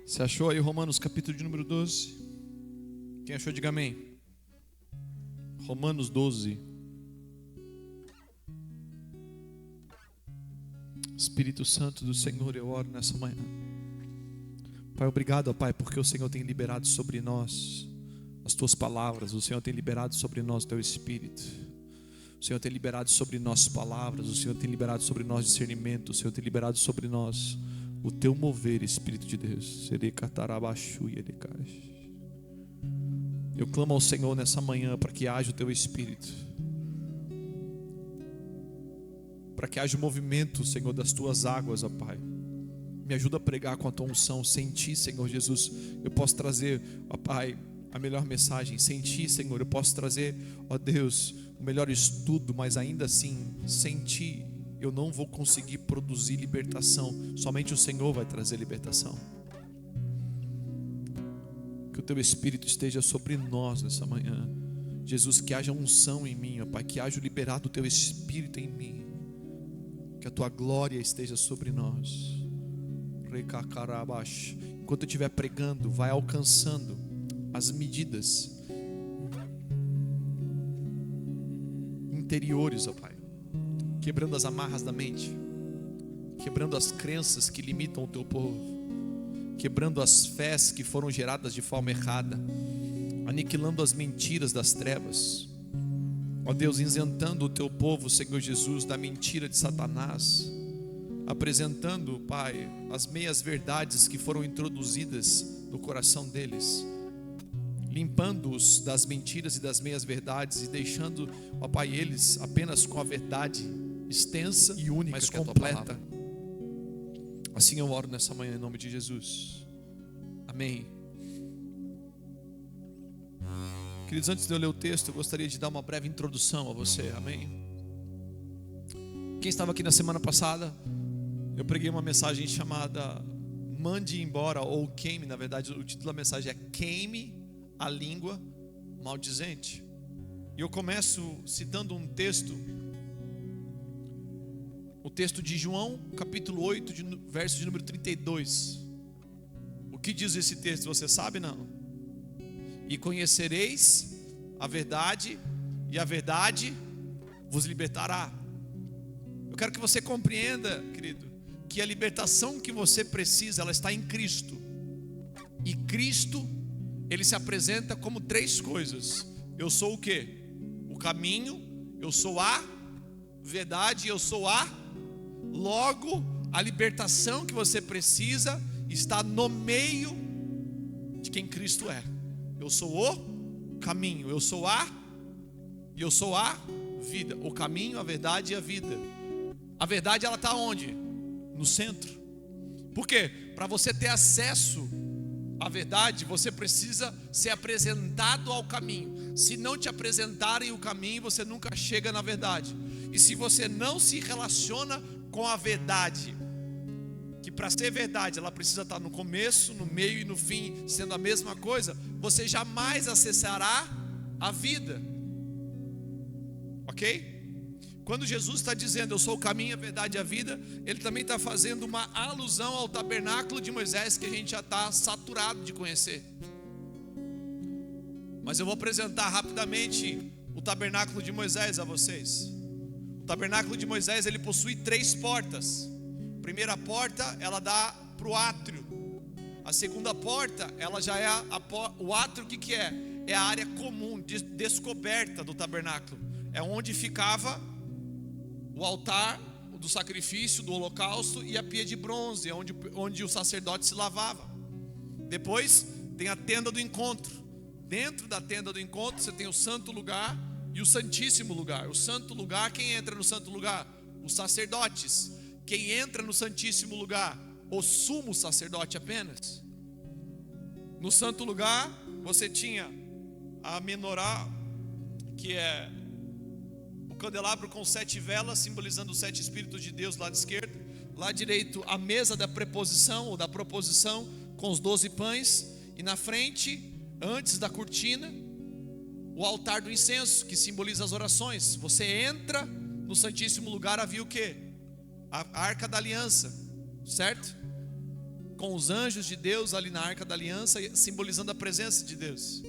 Você achou aí Romanos capítulo de número 12? Quem achou, diga amém. Romanos 12. Espírito Santo do Senhor, eu oro nessa manhã. Pai, obrigado, ó Pai, porque o Senhor tem liberado sobre nós as Tuas palavras. O Senhor tem liberado sobre nós o Teu Espírito. O Senhor tem liberado sobre nós palavras. O Senhor tem liberado sobre nós discernimento. O Senhor tem liberado sobre nós o Teu mover, Espírito de Deus. Eu clamo ao Senhor nessa manhã para que haja o Teu Espírito, para que haja o movimento, Senhor, das Tuas águas, ó Pai. Me ajuda a pregar com a Tua unção. Sem Ti, Senhor Jesus, eu posso trazer, ó Pai, a melhor mensagem. Sem Ti, Senhor, eu posso trazer, ó Deus, o melhor estudo, mas ainda assim, sem Ti, eu não vou conseguir produzir libertação. Somente o Senhor vai trazer libertação. Que o Teu Espírito esteja sobre nós nessa manhã. Jesus, que haja unção em mim, ó Pai, que haja liberado o Teu Espírito em mim. Que a Tua glória esteja sobre nós. Enquanto eu estiver pregando, vai alcançando as medidas interiores, ó Pai, quebrando as amarras da mente, quebrando as crenças que limitam o Teu povo, quebrando as fés que foram geradas de forma errada, aniquilando as mentiras das trevas, ó Deus, isentando o Teu povo, Senhor Jesus, da mentira de Satanás, apresentando, Pai, as meias verdades que foram introduzidas no coração deles, limpando-os das mentiras e das meias verdades e deixando, ó Pai, eles apenas com a verdade extensa e única, mas completa. Assim eu oro nessa manhã em nome de Jesus. Amém. Queridos, antes de eu ler o texto, eu gostaria de dar uma breve introdução a você. Amém. Quem estava aqui na semana passada, eu preguei uma mensagem chamada Mande Embora, ou Queime. Na verdade, o título da mensagem é Queime a Língua Maldizente. E eu começo citando um texto, o texto de João, capítulo 8, verso de número 32. O que diz esse texto, você sabe? Não? E conhecereis a verdade, e a verdade vos libertará. Eu quero que você compreenda, querido, que a libertação que você precisa, ela está em Cristo. E Cristo, Ele se apresenta como três coisas. Eu sou o quê? O caminho, eu sou a verdade, eu sou a. Logo, a libertação que você precisa está no meio de quem Cristo é. Eu sou o caminho, eu sou a, e eu sou a vida. O caminho, a verdade e a vida. A verdade, ela está onde? No centro. Por quê? Para você ter acesso à verdade, você precisa ser apresentado ao caminho. Se não te apresentarem o caminho, você nunca chega na verdade. E se você não se relaciona com a verdade, que para ser verdade ela precisa estar no começo, no meio e no fim sendo a mesma coisa, você jamais acessará a vida. Ok? Quando Jesus está dizendo eu sou o caminho, a verdade e a vida, Ele também está fazendo uma alusão ao tabernáculo de Moisés, que a gente já está saturado de conhecer. Mas eu vou apresentar rapidamente o tabernáculo de Moisés a vocês. O tabernáculo de Moisés, ele possui 3 portas. A primeira porta, ela dá para o átrio. A segunda porta, ela já é o átrio. O que é? É a área comum, descoberta do tabernáculo. É onde ficava o altar do sacrifício, do holocausto, e a pia de bronze, onde o sacerdote se lavava. Depois tem a tenda do encontro. Dentro da tenda do encontro você tem o santo lugar e o santíssimo lugar. O santo lugar, quem entra no santo lugar? Os sacerdotes. Quem entra no santíssimo lugar? O sumo sacerdote apenas. No santo lugar você tinha a menorá, que é o candelabro com 7 velas, simbolizando os 7 Espíritos de Deus, lado esquerdo. Lado direito, a mesa da preposição ou da proposição, com os 12 pães. E na frente, antes da cortina, o altar do incenso, que simboliza as orações. Você entra no santíssimo lugar, havia o quê? A arca da aliança, certo? com os anjos de Deus ali na Arca da Aliança, simbolizando a presença de Deus.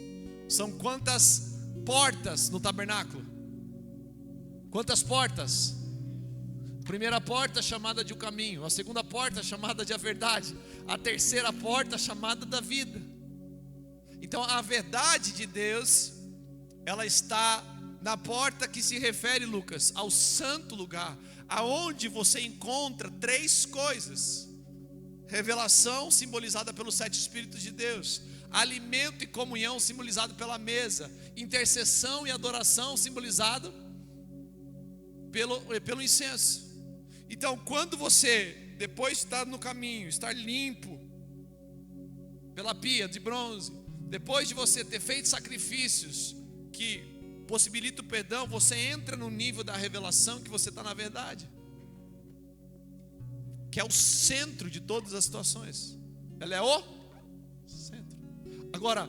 São quantas portas no tabernáculo? Quantas portas? A primeira porta chamada de o caminho, a segunda porta chamada de a verdade, a terceira porta chamada da vida. Então a verdade de Deus, ela está na porta que se refere, Lucas, ao santo lugar, aonde você encontra três coisas: revelação, simbolizada pelos 7 Espíritos de Deus; alimento e comunhão, simbolizado pela mesa; intercessão e adoração, simbolizado pelo incenso. Então, quando você, depois de estar no caminho, estar limpo pela pia de bronze, depois de você ter feito sacrifícios que possibilita o perdão, você entra no nível da revelação, que você está na verdade, que é o centro de todas as situações. Ela é o centro. Agora,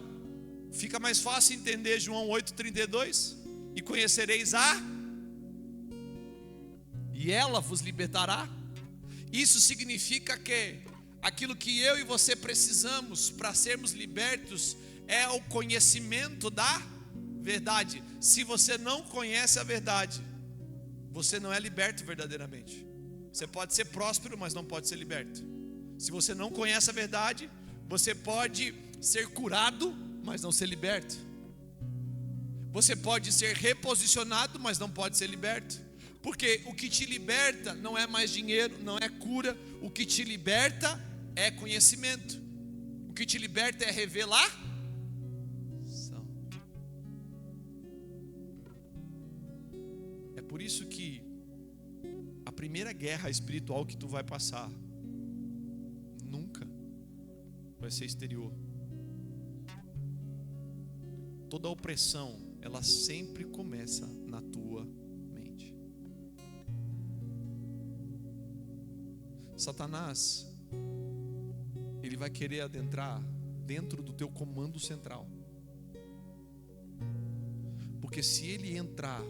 fica mais fácil entender João 8,32: e conhecereis e ela vos libertará. Isso significa que aquilo que eu e você precisamos para sermos libertos é o conhecimento da verdade. Se você não conhece a verdade, você não é liberto verdadeiramente. Você pode ser próspero, mas não pode ser liberto. Se você não conhece a verdade, você pode ser curado, mas não ser liberto. Você pode ser reposicionado, mas não pode ser liberto. Porque o que te liberta não é mais dinheiro, não é cura. O que te liberta é conhecimento. O que te liberta é revelação. É por isso que a primeira guerra espiritual que tu vai passar nunca vai ser exterior. Toda opressão, ela sempre começa na tua mente. Satanás, ele vai querer adentrar dentro do teu comando central. Porque se ele entrar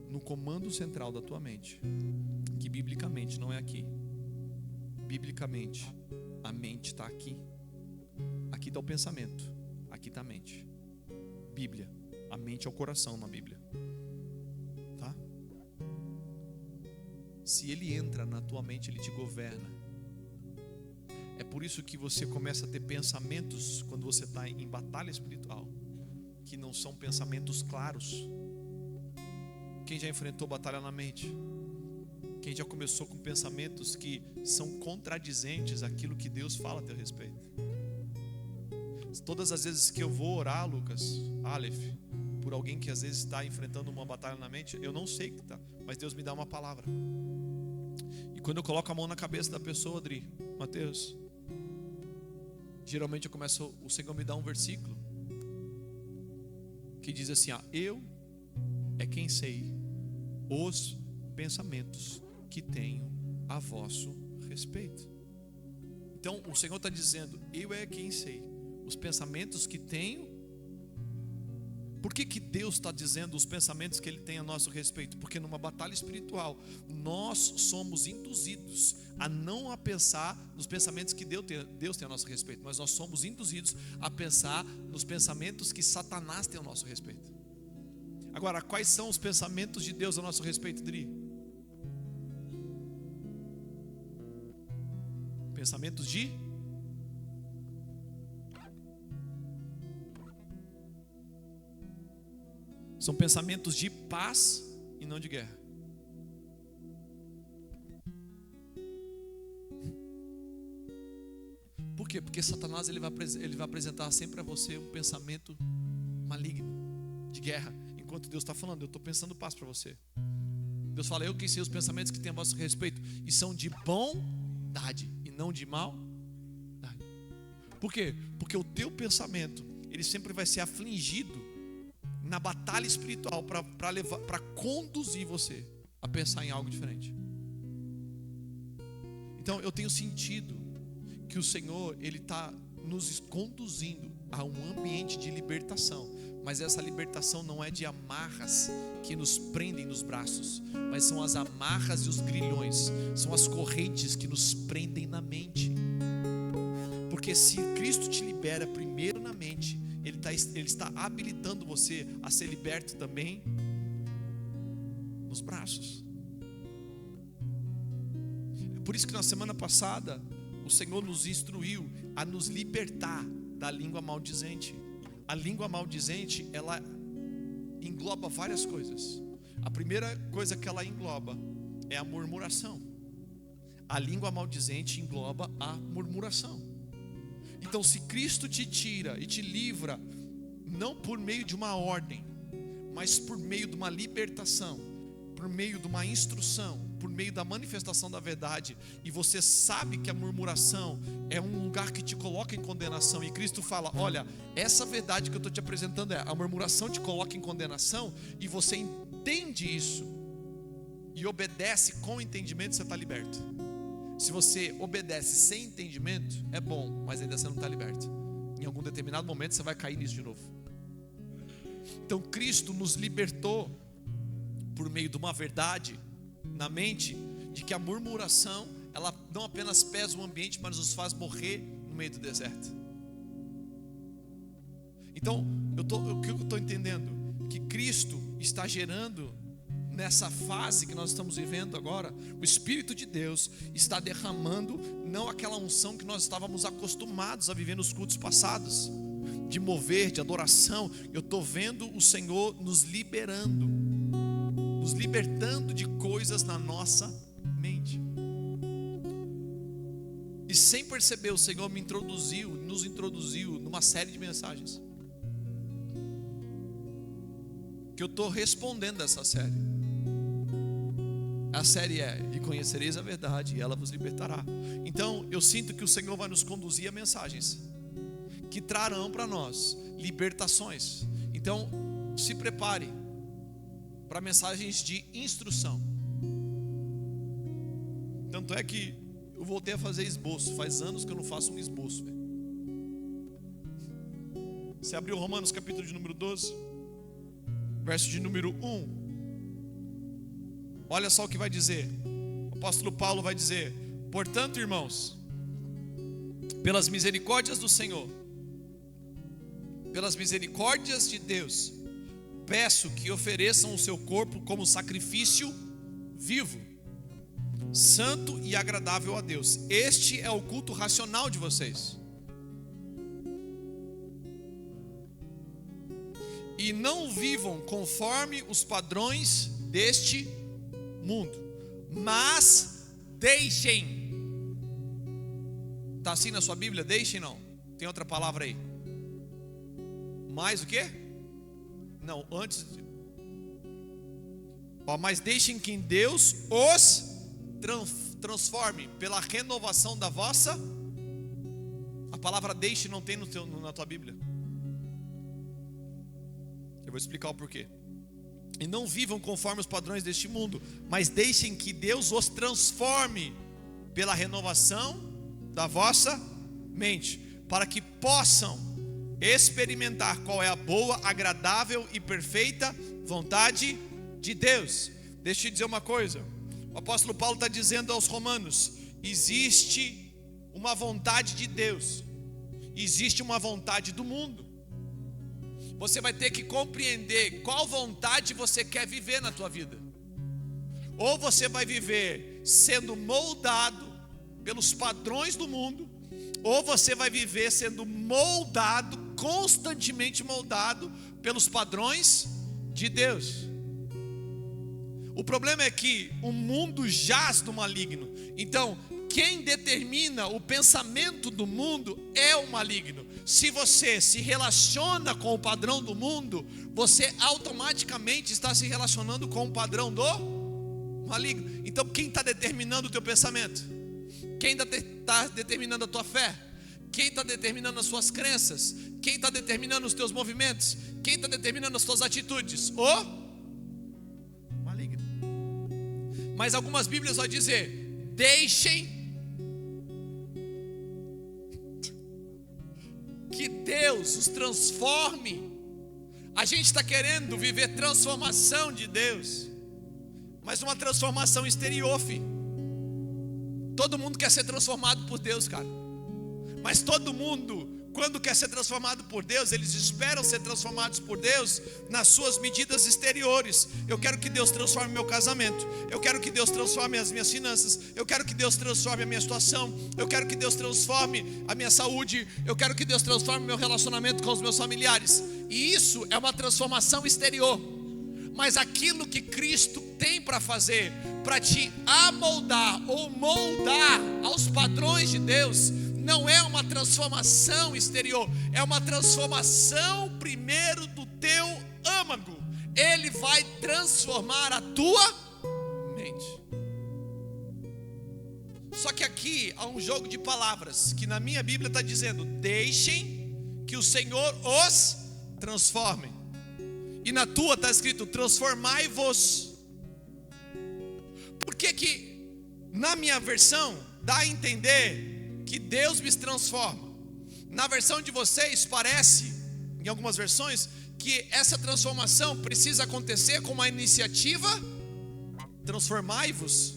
no comando central da tua mente, que biblicamente não é aqui, biblicamente a mente está aqui. Aqui está o pensamento, aqui está a mente. Bíblia, a mente é o coração na Bíblia, tá? Se ele entra na tua mente, ele te governa. É por isso que você começa a ter pensamentos, quando você está em batalha espiritual, que não são pensamentos claros. Quem já enfrentou batalha na mente? Quem já começou com pensamentos que são contradizentes àquilo que Deus fala a teu respeito? Todas as vezes que eu vou orar, Lucas, Aleph, por alguém que às vezes está enfrentando uma batalha na mente, eu não sei o que está, mas Deus me dá uma palavra. E quando eu coloco a mão na cabeça da pessoa, Adri, Mateus, geralmente o Senhor me dá um versículo que diz assim: eu é quem sei os pensamentos que tenho a vosso respeito. Então o Senhor está dizendo: eu é quem sei os pensamentos que tenho. Por que Deus está dizendo os pensamentos que Ele tem a nosso respeito? Porque numa batalha espiritual nós somos induzidos a não pensar nos pensamentos que Deus tem a nosso respeito, mas nós somos induzidos a pensar nos pensamentos que Satanás tem a nosso respeito. Agora, quais são os pensamentos de Deus a nosso respeito, Dri? Pensamentos de são pensamentos de paz e não de guerra. Por quê? Porque Satanás ele vai apresentar sempre a você um pensamento maligno, de guerra, enquanto Deus está falando: eu estou pensando paz para você. Deus fala: eu que sei os pensamentos que tem a vosso respeito, e são de bondade e não de maldade. Por quê? Porque o teu pensamento, ele sempre vai ser afligido na batalha espiritual para conduzir você a pensar em algo diferente. Então eu tenho sentido que o Senhor ele está nos conduzindo a um ambiente de libertação, mas essa libertação não é de amarras que nos prendem nos braços, mas são as amarras e os grilhões, são as correntes que nos prendem na mente. Porque se Cristo te libera primeiro na mente, Ele está habilitando você a ser liberto também nos braços. É por isso que na semana passada o Senhor nos instruiu a nos libertar da língua maldizente. A língua maldizente, ela engloba várias coisas. A primeira coisa que ela engloba é a murmuração. A língua maldizente engloba a murmuração. Então, se Cristo te tira e te livra, não por meio de uma ordem, mas por meio de uma libertação, por meio de uma instrução, por meio da manifestação da verdade, e você sabe que a murmuração é um lugar que te coloca em condenação, e Cristo fala: olha, essa verdade que eu estou te apresentando a murmuração te coloca em condenação, e você entende isso e obedece com entendimento, você está liberto. Se você obedece sem entendimento, é bom, mas ainda você não está liberto. Em algum determinado momento você vai cair nisso de novo. Então Cristo nos libertou por meio de uma verdade na mente, de que a murmuração, ela não apenas pesa o ambiente, mas nos faz morrer no meio do deserto. Então, o que eu estou entendendo? Que Cristo está gerando, nessa fase que nós estamos vivendo agora, o Espírito de Deus está derramando, não aquela unção que nós estávamos acostumados a viver nos cultos passados, de mover, de adoração. Eu estou vendo o Senhor nos liberando, nos libertando de coisas na nossa mente. E sem perceber, o Senhor nos introduziu numa série de mensagens que eu estou respondendo a essa série. A série é: e conhecereis a verdade, e ela vos libertará. Então eu sinto que o Senhor vai nos conduzir a mensagens que trarão para nós libertações. Então se prepare para mensagens de instrução. Tanto é que eu voltei a fazer esboço. Faz anos que eu não faço um esboço. Você abriu Romanos capítulo de número 12, verso de número 1. Olha só o que vai dizer. O apóstolo Paulo vai dizer: portanto, irmãos, pelas misericórdias do Senhor, pelas misericórdias de Deus, peço que ofereçam o seu corpo como sacrifício vivo, santo e agradável a Deus. Este é o culto racional de vocês. E não vivam conforme os padrões deste mundo, mas deixem. Está assim na sua Bíblia? Deixem, não? Tem outra palavra aí? Mais o quê? Não, antes. Mas deixem que Deus os transforme pela renovação da vossa. A palavra deixe não tem na tua Bíblia. Eu vou explicar o porquê. E não vivam conforme os padrões deste mundo, mas deixem que Deus os transforme pela renovação da vossa mente, para que possam experimentar qual é a boa, agradável e perfeita vontade de Deus. Deixa eu te dizer uma coisa. O apóstolo Paulo está dizendo aos romanos: existe uma vontade de Deus, existe uma vontade do mundo. Você vai ter que compreender qual vontade você quer viver na tua vida. Ou você vai viver sendo moldado pelos padrões do mundo, ou você vai viver sendo moldado, constantemente moldado pelos padrões de Deus. O problema é que o mundo jaz no maligno. Então, quem determina o pensamento do mundo é o maligno. Se você se relaciona com o padrão do mundo, você automaticamente está se relacionando com o padrão do maligno. Então quem está determinando o teu pensamento? Quem está determinando a tua fé? Quem está determinando as suas crenças? Quem está determinando os teus movimentos? Quem está determinando as tuas atitudes? O maligno. Mas algumas Bíblias vão dizer: deixem que Deus os transforme. A gente está querendo viver transformação de Deus, mas uma transformação exterior, filho. Todo mundo quer ser transformado por Deus, cara. Mas todo mundo, quando quer ser transformado por Deus, eles esperam ser transformados por Deus nas suas medidas exteriores. Eu quero que Deus transforme meu casamento, eu quero que Deus transforme as minhas finanças, eu quero que Deus transforme a minha situação, eu quero que Deus transforme a minha saúde, eu quero que Deus transforme meu relacionamento com os meus familiares. E isso é uma transformação exterior. Mas aquilo que Cristo tem para fazer, para te amoldar ou moldar aos padrões de Deus, não é uma transformação exterior, é uma transformação primeiro do teu âmago. Ele vai transformar a tua mente. Só que aqui há um jogo de palavras, que na minha Bíblia está dizendo: deixem que o Senhor os transforme. E na tua está escrito: transformai-vos. Por que na minha versão dá a entender que Deus me transforma? Na versão de vocês parece, em algumas versões, que essa transformação precisa acontecer com uma iniciativa. Transformai-vos.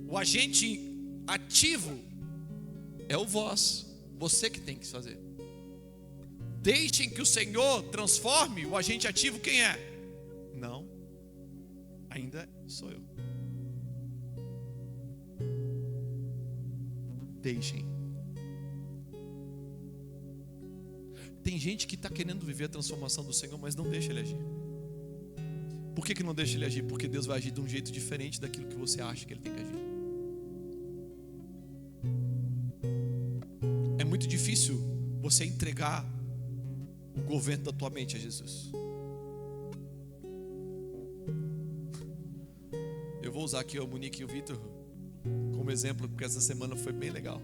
O agente ativo é o vós, você que tem que fazer. Deixem que o Senhor transforme. O agente ativo quem é? Não, ainda sou eu. Deixem. Tem gente que está querendo viver a transformação do Senhor, mas não deixa Ele agir. Por que não deixa Ele agir? Porque Deus vai agir de um jeito diferente daquilo que você acha que Ele tem que agir. É muito difícil você entregar o governo da tua mente a Jesus. Eu vou usar aqui o Monique e o Vitor como exemplo, porque essa semana foi bem legal.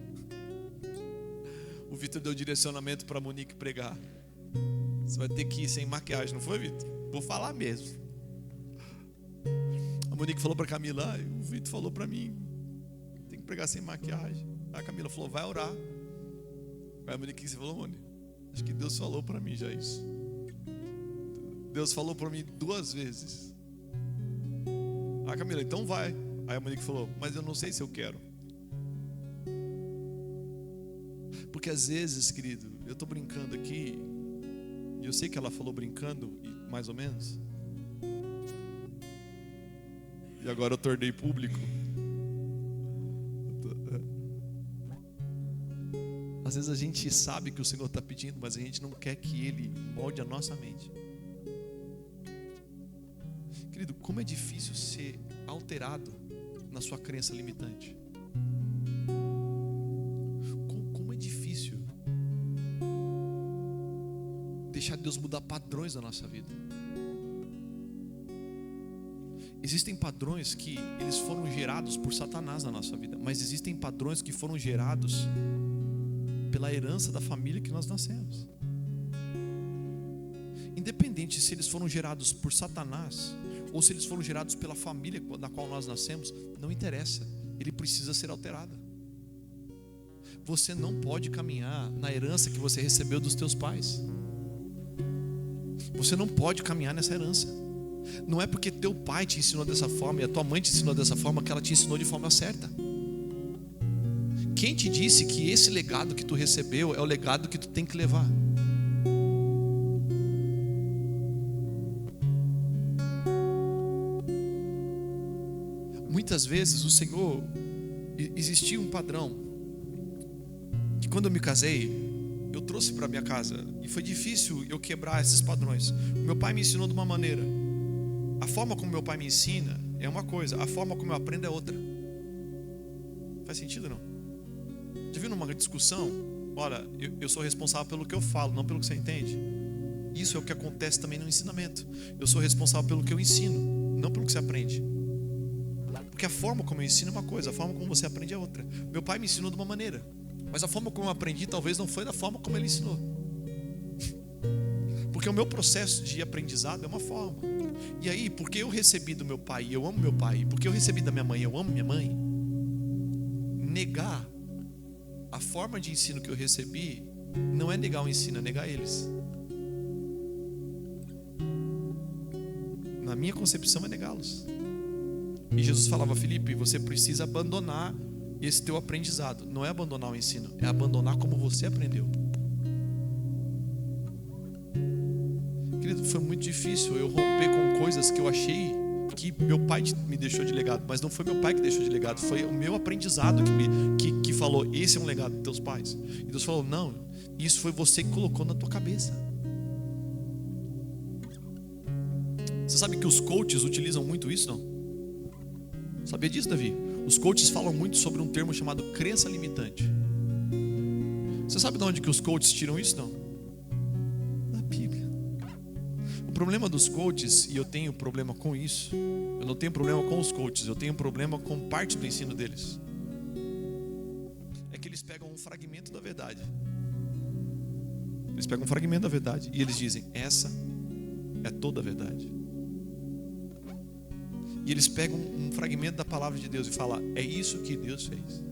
O Vitor deu direcionamento para a Monique pregar. Você vai ter que ir sem maquiagem, não foi, Vitor? Vou falar mesmo. A Monique falou para a Camila: o Vitor falou para mim, tem que pregar sem maquiagem. A Camila falou: vai orar. Aí a Monique falou: Monique, acho que Deus falou para mim já isso. Deus falou para mim 2 vezes. A Camila: então vai. Aí a Monique falou: mas eu não sei se eu quero. Porque às vezes, querido, eu estou brincando aqui, e eu sei que ela falou brincando, mais ou menos, e agora eu tornei público. Às vezes a gente sabe que o Senhor está pedindo, mas a gente não quer que Ele molde a nossa mente. Querido, como é difícil ser alterado na sua crença limitante. Como é difícil deixar Deus mudar padrões da nossa vida. Existem padrões que eles foram gerados por Satanás na nossa vida, mas existem padrões que foram gerados pela herança da família que nós nascemos. Independente se eles foram gerados por Satanás ou se eles foram gerados pela família na qual nós nascemos, não interessa, ele precisa ser alterado. Você não pode caminhar na herança que você recebeu dos teus pais. Você não pode caminhar nessa herança. Não é porque teu pai te ensinou dessa forma e a tua mãe te ensinou dessa forma que ela te ensinou de forma certa. Quem te disse que esse legado que tu recebeu é o legado que tu tem que levar? Muitas vezes o Senhor, existia um padrão que quando eu me casei, eu trouxe para minha casa, e foi difícil eu quebrar esses padrões. O meu pai me ensinou de uma maneira, a forma como meu pai me ensina é uma coisa, a forma como eu aprendo é outra. Faz sentido não? Já viu numa discussão? Olha, eu sou responsável pelo que eu falo, não pelo que você entende. Isso é o que acontece também no ensinamento. Eu sou responsável pelo que eu ensino, não pelo que você aprende. Porque a forma como eu ensino é uma coisa, a forma como você aprende é outra. Meu pai me ensinou de uma maneira, mas a forma como eu aprendi talvez não foi da forma como ele ensinou. Porque o meu processo de aprendizado é uma forma. E aí, porque eu recebi do meu pai e eu amo meu pai, porque eu recebi da minha mãe e eu amo minha mãe, negar a forma de ensino que eu recebi não é negar o ensino, é negar eles. Na minha concepção é negá-los. E Jesus falava: Felipe, você precisa abandonar esse teu aprendizado não é abandonar o ensino, é abandonar como você aprendeu. Querido, foi muito difícil eu romper com coisas que eu achei que meu pai me deixou de legado, mas não foi meu pai que deixou de legado, foi o meu aprendizado que falou, esse é um legado dos teus pais. E Deus falou, não, isso foi você que colocou na tua cabeça. Você sabe que os coaches utilizam muito isso, não? Sabia disso, Davi? Os coaches falam muito sobre um termo chamado crença limitante. Você sabe de onde que os coaches tiram isso, não? Da Bíblia. O problema dos coaches, e eu tenho problema com isso, eu não tenho problema com os coaches, eu tenho problema com parte do ensino deles, é que eles pegam um fragmento da verdade. Eles pegam um fragmento da verdade e eles dizem, essa é toda a verdade. E eles pegam um fragmento da palavra de Deus e falam, é isso que Deus fez.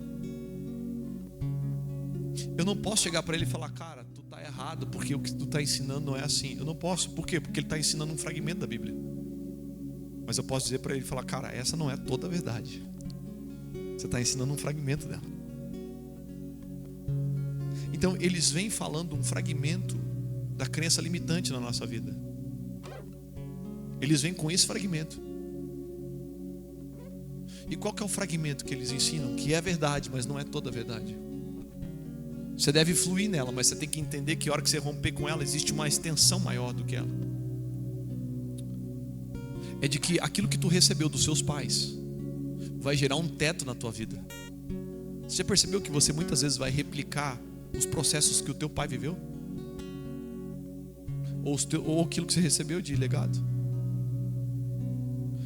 Eu não posso chegar para ele e falar, cara, tu está errado, porque o que tu está ensinando não é assim. Eu não posso, por quê? Porque ele está ensinando um fragmento da Bíblia. Mas eu posso dizer para ele, falar, cara, essa não é toda a verdade. Você está ensinando um fragmento dela. Então eles vêm falando um fragmento da crença limitante na nossa vida. Eles vêm com esse fragmento. E qual que é o fragmento que eles ensinam? Que é verdade, mas não é toda a verdade. Você deve fluir nela, mas você tem que entender que a hora que você romper com ela, existe uma extensão maior do que ela. É de que aquilo que tu recebeu dos seus pais vai gerar um teto na tua vida. Você já percebeu que você muitas vezes vai replicar os processos que o teu pai viveu? Ou aquilo que você recebeu de legado?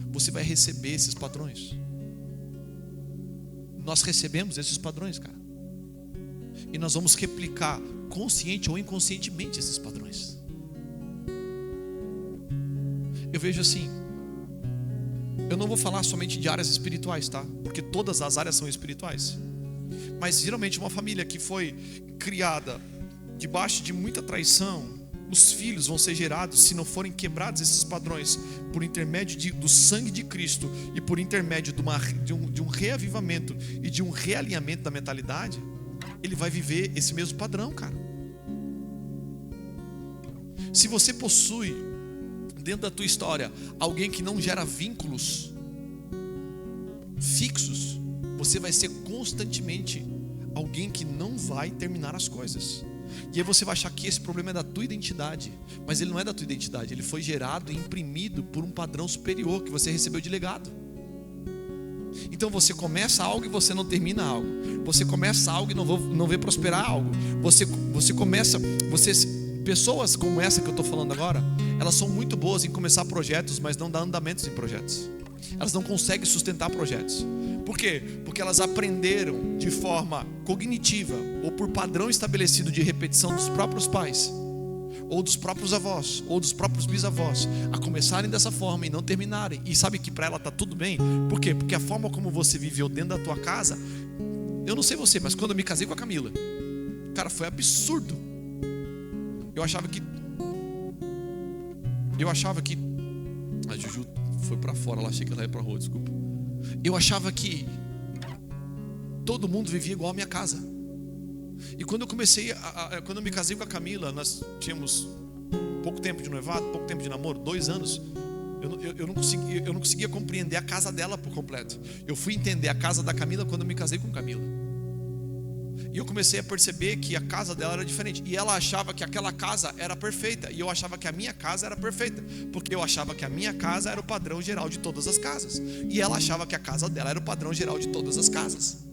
Você vai receber esses padrões. Nós recebemos esses padrões, cara. E nós vamos replicar consciente ou inconscientemente esses padrões. Eu vejo assim, eu não vou falar somente de áreas espirituais, tá? Porque todas as áreas são espirituais. Mas geralmente uma família que foi criada debaixo de muita traição, os filhos vão ser gerados, se não forem quebrados esses padrões, por intermédio do sangue de Cristo e por intermédio de um reavivamento e de um realinhamento da mentalidade, ele vai viver esse mesmo padrão, cara. Se você possui dentro da tua história alguém que não gera vínculos fixos, você vai ser constantemente alguém que não vai terminar as coisas. E aí você vai achar que esse problema é da tua identidade, mas ele não é da tua identidade, ele foi gerado e imprimido por um padrão superior que você recebeu de legado. Então você começa algo e você não termina algo. Você começa algo e não vê prosperar algo. Pessoas como essa que eu estou falando agora, elas são muito boas em começar projetos, mas não dá andamentos em projetos. Elas não conseguem sustentar projetos. Por quê? Porque elas aprenderam de forma cognitiva ou por padrão estabelecido de repetição dos próprios pais, ou dos próprios avós, ou dos próprios bisavós, a começarem dessa forma e não terminarem. E sabe que para ela está tudo bem? Por quê? Porque a forma como você viveu dentro da tua casa, eu não sei você, mas quando eu me casei com a Camila, cara, foi absurdo. Eu achava que a Juju foi para fora, lá achei que ela ia para a rua, desculpa. Eu achava que todo mundo vivia igual a minha casa. E quando eu me casei com a Camila, nós tínhamos pouco tempo de noivado, pouco tempo de namoro, 2 anos. Eu não conseguia compreender a casa dela por completo. Eu fui entender a casa da Camila quando eu me casei com a Camila. E eu comecei a perceber que a casa dela era diferente. E ela achava que aquela casa era perfeita. E eu achava que a minha casa era perfeita. Porque eu achava que a minha casa era o padrão geral de todas as casas. E ela achava que a casa dela era o padrão geral de todas as casas.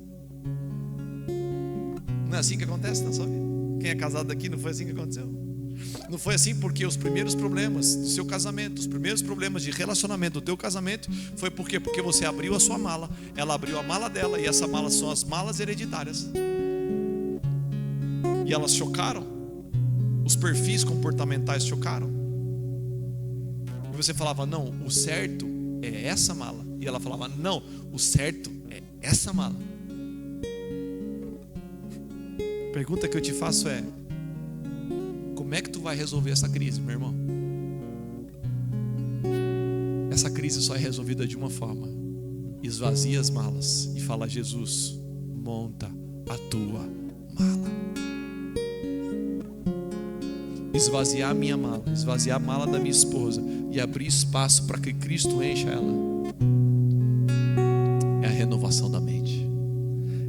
Não é assim que acontece na sua vida? Quem é casado aqui, não foi assim que aconteceu? Não foi assim porque os primeiros problemas do seu casamento, os primeiros problemas de relacionamento do teu casamento, foi por quê? Porque você abriu a sua mala, ela abriu a mala dela, e essa mala são as malas hereditárias. E elas chocaram, os perfis comportamentais chocaram. E você falava, não, o certo é essa mala. E ela falava, não, o certo é essa mala. A pergunta que eu te faço é: como é que tu vai resolver essa crise, meu irmão? Essa crise só é resolvida de uma forma: esvazia as malas e fala, Jesus, monta a tua mala. Esvaziar a minha mala, esvaziar a mala da minha esposa e abrir espaço para que Cristo encha ela, é a renovação da mente.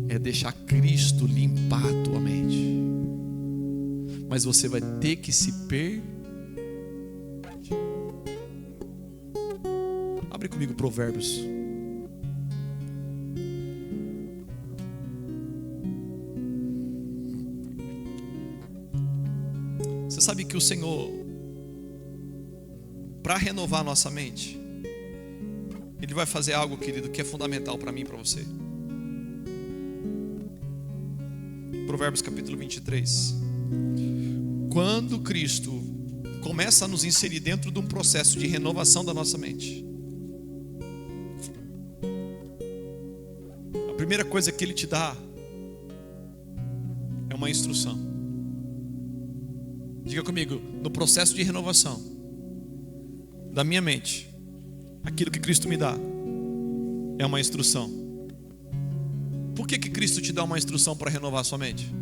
É deixar Cristo limpar a tua mente. Mas você vai ter que se permitir. Abre comigo Provérbios. Você sabe que o Senhor, para renovar a nossa mente, Ele vai fazer algo, querido, que é fundamental para mim e para você. Provérbios capítulo 23. Quando Cristo começa a nos inserir dentro de um processo de renovação da nossa mente, a primeira coisa que Ele te dá é uma instrução. Diga comigo, no processo de renovação da minha mente, aquilo que Cristo me dá é uma instrução. Por que Cristo te dá uma instrução para renovar a sua mente?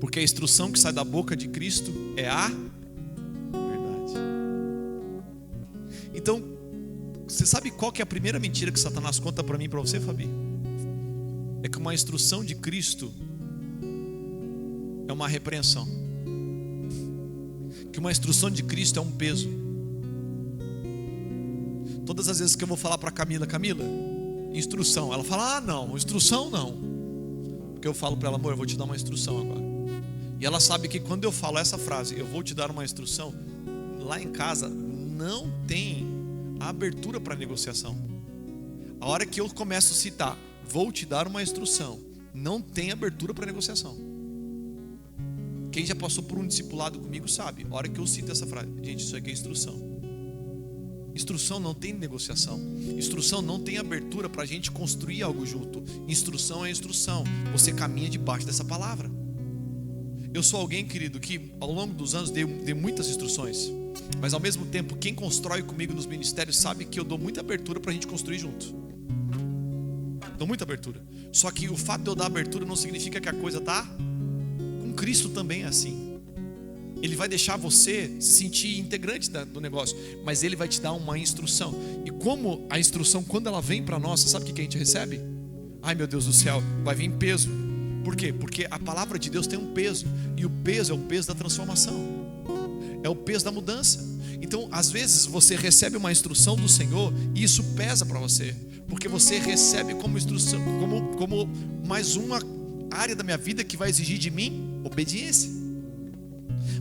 Porque a instrução que sai da boca de Cristo é a verdade. Então, você sabe qual que é a primeira mentira que Satanás conta para mim e para você, Fabi? É que uma instrução de Cristo é uma repreensão. Que uma instrução de Cristo é um peso. Todas as vezes que eu vou falar para Camila, instrução, ela fala, não, instrução não. Porque eu falo para ela, amor, eu vou te dar uma instrução agora. E ela sabe que quando eu falo essa frase, eu vou te dar uma instrução, lá em casa não tem abertura para negociação. A hora que eu começo a citar, vou te dar uma instrução, não tem abertura para negociação. Quem já passou por um discipulado comigo sabe, a hora que eu cito essa frase, gente, isso aqui é instrução. Instrução não tem negociação. Instrução não tem abertura para a gente construir algo junto. Instrução é instrução. Você caminha debaixo dessa palavra. Eu sou alguém, querido, que ao longo dos anos dei muitas instruções. Mas ao mesmo tempo, quem constrói comigo nos ministérios sabe que eu dou muita abertura para a gente construir junto. Dou muita abertura. Só que o fato de eu dar abertura não significa que a coisa está... Com Cristo também é assim. Ele vai deixar você se sentir integrante do negócio, mas Ele vai te dar uma instrução. E como a instrução, quando ela vem para nós, sabe o que a gente recebe? Ai meu Deus do céu, vai vir peso. Por quê? Porque a palavra de Deus tem um peso. E o peso é o peso da transformação. É o peso da mudança. Então às vezes você recebe uma instrução do Senhor e isso pesa para você. Porque você recebe como instrução, como mais uma área da minha vida que vai exigir de mim obediência.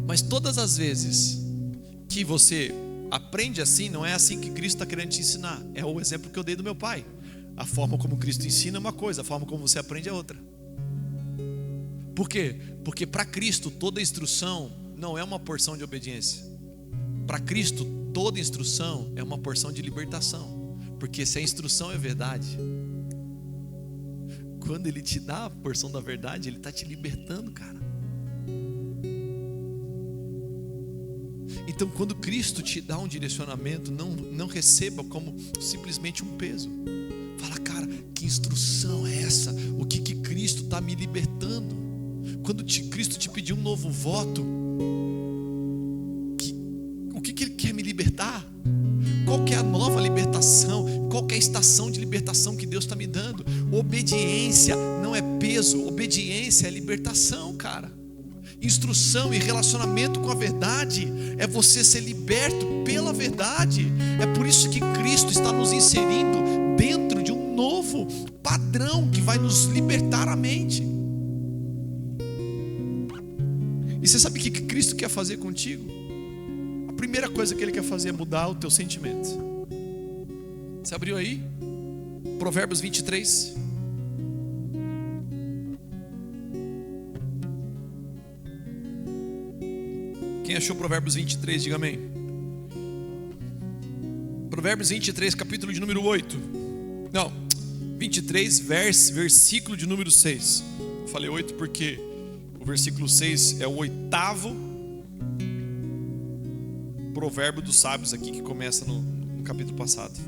Mas todas as vezes que você aprende assim, não é assim que Cristo está querendo te ensinar. É o exemplo que eu dei do meu pai. A forma como Cristo ensina é uma coisa, a forma como você aprende é outra. Por quê? Porque para Cristo toda instrução não é uma porção de obediência. Para Cristo toda instrução é uma porção de libertação. Porque se a instrução é verdade, quando Ele te dá a porção da verdade, Ele está te libertando, cara. Então quando Cristo te dá um direcionamento, não receba como simplesmente um peso. Fala, cara, que instrução é essa? O que Cristo está me libertando? Quando Cristo te pediu um novo voto, o que Ele quer me libertar? Qual que é a nova libertação? Qual que é a estação de libertação que Deus está me dando? Obediência não é peso, obediência é libertação, cara. Instrução e relacionamento com a verdade é você ser liberto pela verdade. É por isso que Cristo está nos inserindo dentro de um novo padrão que vai nos libertar a mente. E você sabe o que Cristo quer fazer contigo? A primeira coisa que Ele quer fazer é mudar o teu sentimento. Você abriu aí? Provérbios 23. Quem achou Provérbios 23, diga amém. Provérbios 23, capítulo de número 8. Não, 23, versículo de número 6. Eu falei 8 porque o versículo 6 é o 8º provérbio dos sábios aqui, que começa no capítulo passado.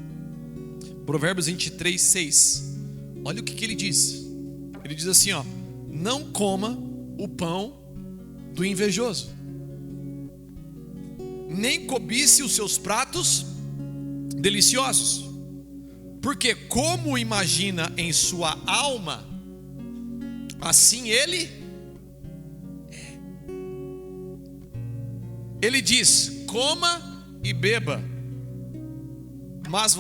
Provérbios 23, 6. Olha o que ele diz. Ele diz assim, ó: não coma o pão do invejoso, nem cobice os seus pratos deliciosos, porque como imagina em sua alma, assim ele é. Ele diz: coma e beba, mas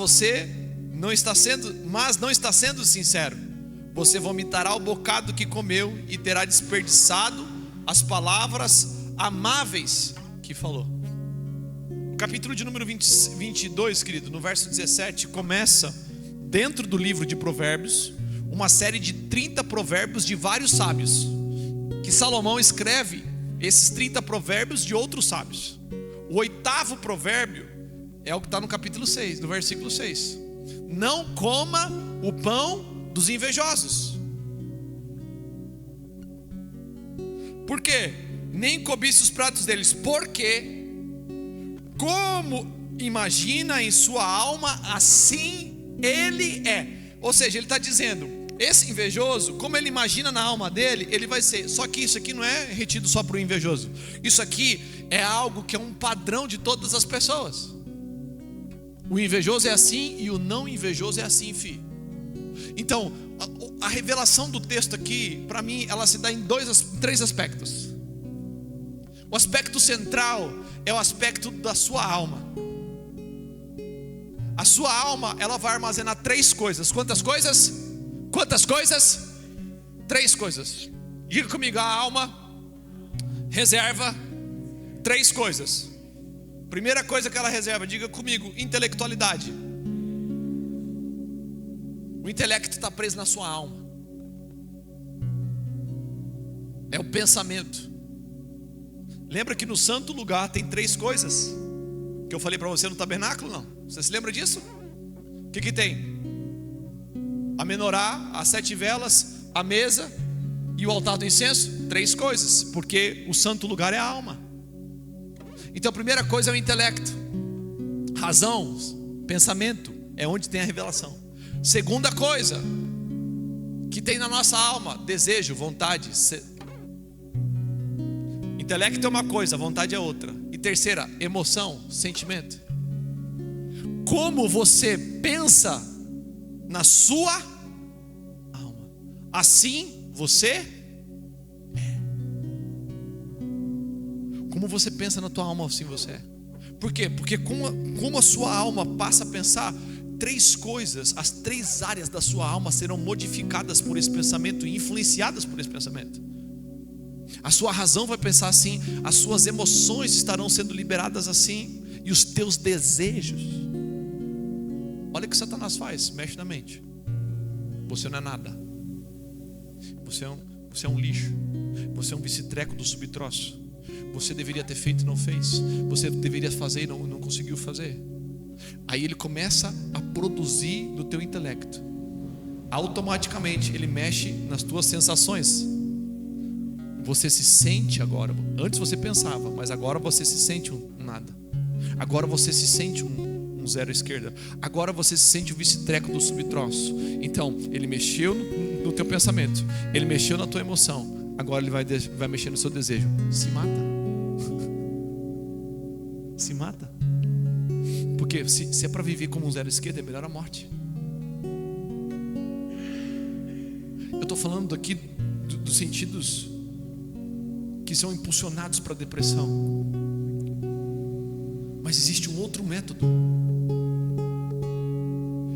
não está sendo sincero. Você vomitará o bocado que comeu e terá desperdiçado as palavras amáveis que falou. O capítulo de número 22, querido, no verso 17, começa dentro do livro de Provérbios, uma série de 30 provérbios de vários sábios, que Salomão escreve esses 30 provérbios de outros sábios. O 8º provérbio é o que está no capítulo 6, no versículo 6. Não coma o pão dos invejosos. Por quê? Nem cobice os pratos deles, porque como imagina em sua alma, assim ele é. Ou seja, ele está dizendo, esse invejoso, como ele imagina na alma dele, ele vai ser. Só que isso aqui não é retido só para o invejoso. Isso aqui é algo que é um padrão de todas as pessoas. O invejoso é assim e o não invejoso é assim, filho. Então, a revelação do texto aqui, para mim, ela se dá em 3 aspectos. O aspecto central é o aspecto da sua alma. A sua alma, ela vai armazenar 3 coisas. Quantas coisas? Quantas coisas? 3 coisas. Diga comigo: a alma reserva 3 coisas. Primeira coisa que ela reserva, diga comigo: intelectualidade. O intelecto está preso na sua alma. É o pensamento. Lembra que no santo lugar tem 3 coisas que eu falei para você no tabernáculo? Não? Você se lembra disso? O que tem? A menorá, as 7 velas, a mesa e o altar do incenso. 3 coisas, porque o santo lugar é a alma. Então a primeira coisa é o intelecto. Razão, pensamento, é onde tem a revelação. Segunda coisa que tem na nossa alma: desejo, vontade. Intelecto é uma coisa, vontade é outra. E terceira, emoção, sentimento. Como você pensa na sua alma, assim você é. Como você pensa na tua alma, assim você é. Por quê? Porque como a sua alma passa a pensar, 3 coisas, as 3 áreas da sua alma serão modificadas por esse pensamento e influenciadas por esse pensamento. A sua razão vai pensar assim, as suas emoções estarão sendo liberadas assim, e os teus desejos. Olha o que Satanás faz: mexe na mente. Você não é nada. Você é um lixo. Você é um vice-treco do subtroço. Você deveria ter feito e não fez. Você deveria fazer e não conseguiu fazer. Aí ele começa a produzir no teu intelecto. Automaticamente ele mexe nas tuas sensações. Você se sente agora. Antes você pensava, mas agora você se sente um nada. Agora você se sente um zero à esquerda. Agora você se sente o vice-treco do subtroço. Então ele mexeu no teu pensamento, ele mexeu na tua emoção. Agora ele vai mexer no seu desejo. Se mata. Se mata. Porque se é para viver como um zero à esquerda, é melhor a morte. Eu estou falando aqui dos sentidos que são impulsionados para a depressão. Mas existe um outro método.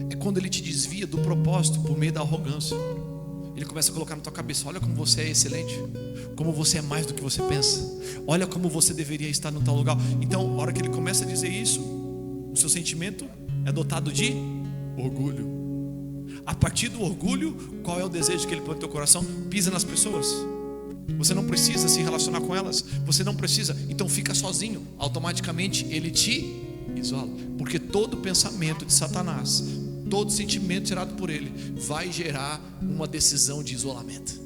É quando ele te desvia do propósito por meio da arrogância. Ele começa a colocar na tua cabeça: olha como você é excelente, como você é mais do que você pensa, olha como você deveria estar no tal lugar. Então, a hora que ele começa a dizer isso, o seu sentimento é dotado de orgulho. A partir do orgulho, qual é o desejo que ele põe no teu coração? Pisa nas pessoas. Você não precisa se relacionar com elas. Você não precisa, então fica sozinho. Automaticamente ele te isola. Porque todo pensamento de Satanás, todo sentimento gerado por ele, vai gerar uma decisão de isolamento.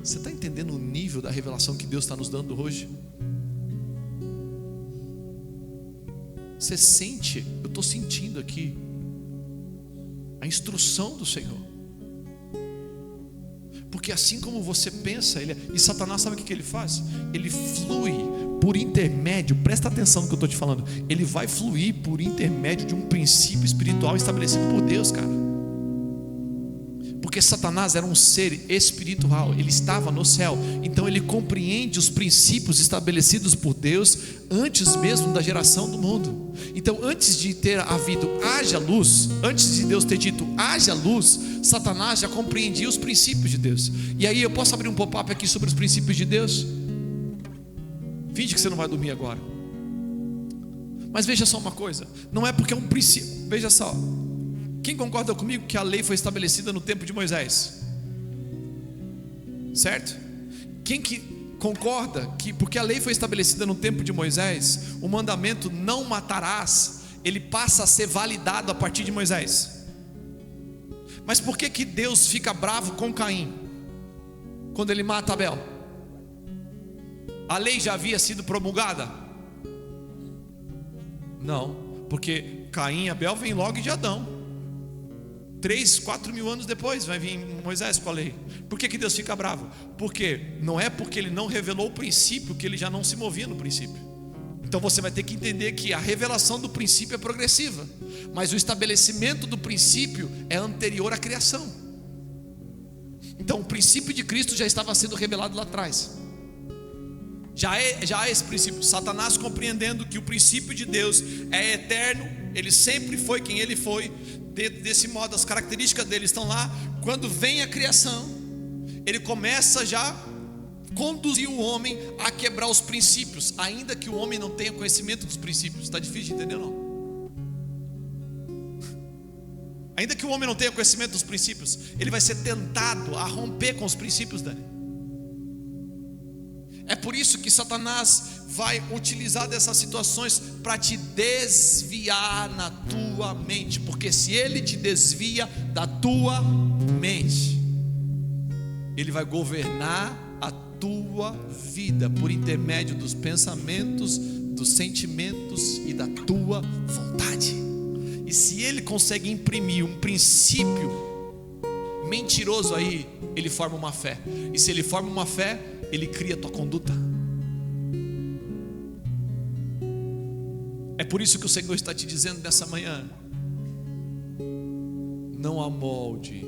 Você está entendendo o nível da revelação que Deus está nos dando hoje? Você sente, eu estou sentindo aqui a instrução do Senhor. Porque assim como você pensa, e Satanás sabe o que ele faz? Ele flui por intermédio, presta atenção no que eu estou te falando, ele vai fluir por intermédio de um princípio espiritual estabelecido por Deus, cara. Porque Satanás era um ser espiritual, ele estava no céu, então ele compreende os princípios estabelecidos por Deus antes mesmo da geração do mundo. Então, antes de ter havido haja luz, antes de Deus ter dito haja luz, Satanás já compreendia os princípios de Deus. E aí eu posso abrir um pop-up aqui sobre os princípios de Deus? Finge que você não vai dormir agora. Mas veja só uma coisa, não é porque é um princípio. Veja só, quem concorda comigo que a lei foi estabelecida no tempo de Moisés? Certo? Quem que concorda que porque a lei foi estabelecida no tempo de Moisés, o mandamento não matarás, ele passa a ser validado a partir de Moisés? Mas por que que Deus fica bravo com Caim quando ele mata Abel? A lei já havia sido promulgada? Não, porque Caim e Abel vêm logo de Adão. 3, 4 mil anos depois vai vir Moisés com a lei. Por que que Deus fica bravo? Porque não é porque ele não revelou o princípio que ele já não se movia no princípio. Então você vai ter que entender que a revelação do princípio é progressiva, mas o estabelecimento do princípio é anterior à criação. Então o princípio de Cristo já estava sendo revelado lá atrás. Já há esse princípio. Satanás, compreendendo que o princípio de Deus é eterno, ele sempre foi quem ele foi, desse modo as características dele estão lá. Quando vem a criação, ele começa já a conduzir o homem a quebrar os princípios, ainda que o homem não tenha conhecimento dos princípios. Está difícil de entender, não? Ainda que o homem não tenha conhecimento dos princípios, ele vai ser tentado a romper com os princípios dele. É por isso que Satanás vai utilizar dessas situações para te desviar na tua mente, porque se ele te desvia da tua mente, ele vai governar a tua vida por intermédio dos pensamentos, dos sentimentos e da tua vontade. E se ele consegue imprimir um princípio mentiroso aí, ele forma uma fé. E se ele forma uma fé, ele cria a tua conduta. É por isso que o Senhor está te dizendo nessa manhã: não amolde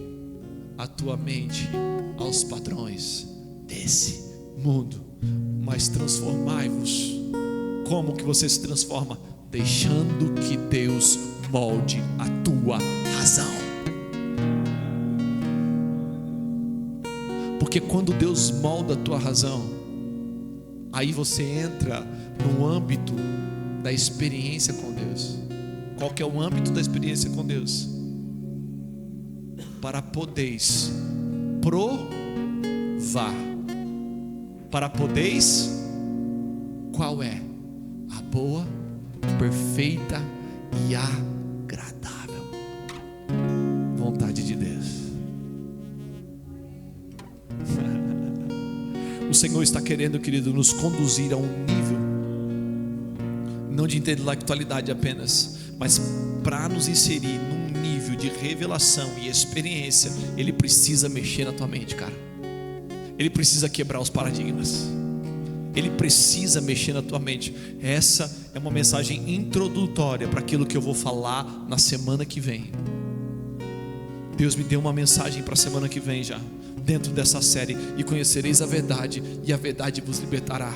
a tua mente aos padrões desse mundo, mas transformai-vos. Como que você se transforma? Deixando que Deus molde a tua razão. Porque quando Deus molda a tua razão, aí você entra no âmbito da experiência com Deus. Qual que é o âmbito da experiência com Deus? Para podeis provar, para podeis, qual é a boa, perfeita e agradável vontade de Deus. O Senhor está querendo, querido, nos conduzir a um nível, não de intelectualidade apenas, mas para nos inserir num nível de revelação e experiência. Ele precisa mexer na tua mente, cara. Ele precisa quebrar os paradigmas. Ele precisa mexer na tua mente. Essa é uma mensagem introdutória para aquilo que eu vou falar na semana que vem. Deus me deu uma mensagem para a semana que vem já, dentro dessa série: e conhecereis a verdade, e a verdade vos libertará.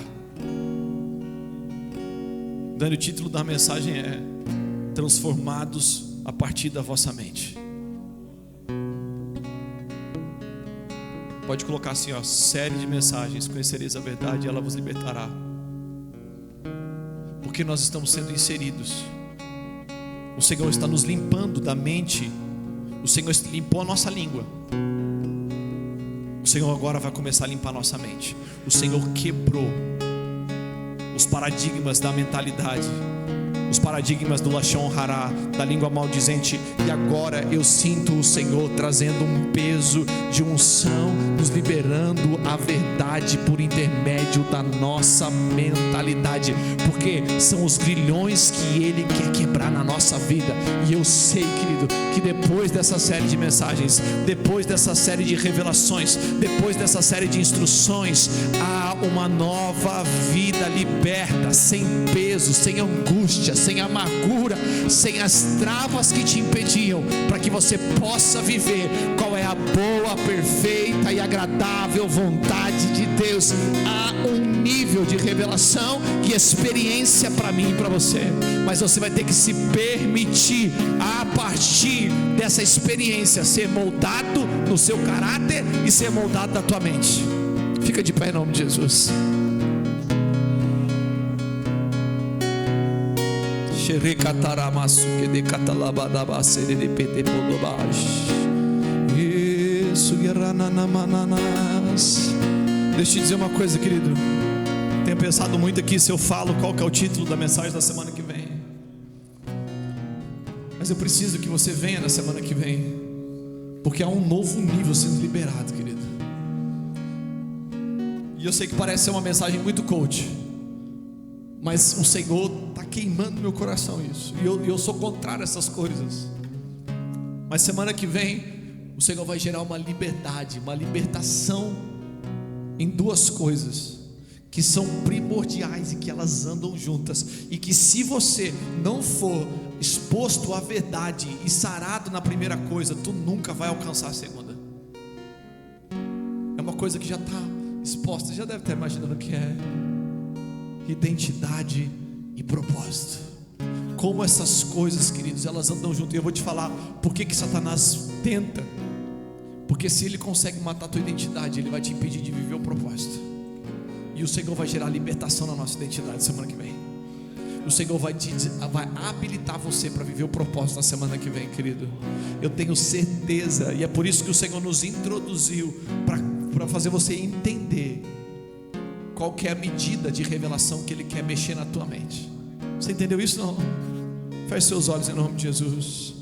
Dando o título da mensagem é transformados a partir da vossa mente. Pode colocar assim, ó, série de mensagens: conhecereis a verdade e ela vos libertará. Porque nós estamos sendo inseridos. O Senhor está nos limpando da mente. O Senhor limpou a nossa língua. O Senhor agora vai começar a limpar a nossa mente. O Senhor quebrou os paradigmas da mentalidade os paradigmas do Lashon Hara, da língua maldizente, e agora eu sinto o Senhor trazendo um peso de unção, nos liberando a verdade por intermédio da nossa mentalidade, porque são os grilhões que Ele quer quebrar na nossa vida. E eu sei, querido, que depois dessa série de mensagens, depois dessa série de revelações, depois dessa série de instruções, há uma nova vida liberta, sem peso, sem angústia, sem amargura, sem as travas que te impediam, para que você possa viver qual é a boa, perfeita e agradável vontade de Deus. Há um nível de revelação e experiência para mim e para você, mas você vai ter que se permitir, a partir dessa experiência, ser moldado no seu caráter e ser moldado na tua mente. Fica de pé em nome de Jesus. Deixa eu te dizer uma coisa, querido. Tenho pensado muito aqui se eu falo qual que é o título da mensagem da semana que vem, mas eu preciso que você venha na semana que vem, porque há um novo nível sendo liberado, querido. E eu sei que parece ser uma mensagem muito coach, mas o Senhor está queimando meu coração isso, e eu sou contrário a essas coisas. Mas semana que vem o Senhor vai gerar uma liberdade, uma libertação em duas coisas que são primordiais e que elas andam juntas, e que se você não for exposto à verdade e sarado na primeira coisa, tu nunca vai alcançar a segunda. É uma coisa que já está exposta, já deve estar imaginando o que é: identidade e propósito. Como essas coisas, queridos, elas andam juntas. E eu vou te falar por que Satanás tenta. Porque se ele consegue matar a tua identidade, ele vai te impedir de viver o propósito. E o Senhor vai gerar libertação na nossa identidade semana que vem. O Senhor vai habilitar você para viver o propósito na semana que vem, querido. Eu tenho certeza, e é por isso que o Senhor nos introduziu, para fazer você entender qual que é a medida de revelação que Ele quer mexer na tua mente. Você entendeu isso? Não? Feche seus olhos em nome de Jesus.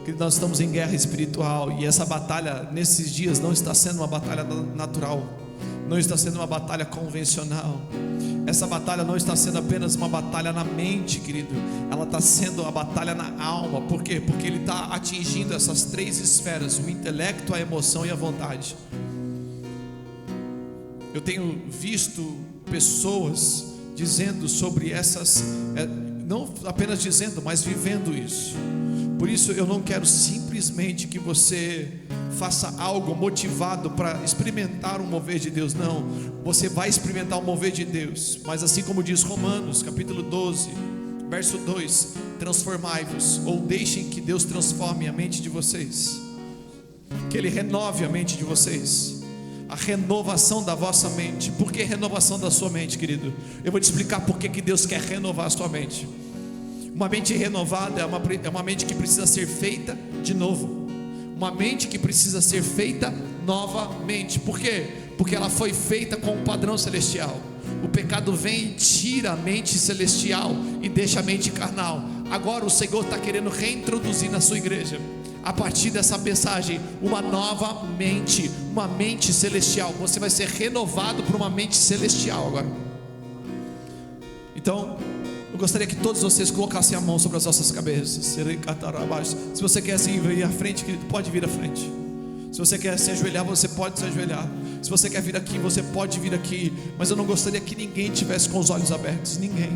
Que nós estamos em guerra espiritual, e essa batalha nesses dias não está sendo uma batalha natural, não está sendo uma batalha convencional. Essa batalha não está sendo apenas uma batalha na mente, querido, ela está sendo uma batalha na alma. Por quê? Porque ele está atingindo essas três esferas: o intelecto, a emoção e a vontade. Eu tenho visto pessoas dizendo sobre essas, não apenas dizendo, mas vivendo isso. Por isso eu não quero simplesmente que você faça algo motivado para experimentar um mover de Deus. Não, você vai experimentar o mover de Deus, mas assim como diz Romanos capítulo 12 verso 2: transformai-vos, ou deixem que Deus transforme a mente de vocês, que Ele renove a mente de vocês. A renovação da vossa mente. Por que renovação da sua mente, querido? Eu vou te explicar por que Deus quer renovar a sua mente. Uma mente renovada é uma mente que precisa ser feita de novo, uma mente que precisa ser feita novamente. Por quê? Porque ela foi feita com um padrão celestial. O pecado vem e tira a mente celestial e deixa a mente carnal. Agora o Senhor está querendo reintroduzir na sua igreja, a partir dessa mensagem, uma nova mente, uma mente celestial. Você vai ser renovado por uma mente celestial agora. Então, eu gostaria que todos vocês colocassem a mão sobre as nossas cabeças. Se você quer se vir à frente, querido, pode vir à frente. Se você quer se ajoelhar, você pode se ajoelhar. Se você quer vir aqui, você pode vir aqui. Mas eu não gostaria que ninguém tivesse com os olhos abertos. Ninguém.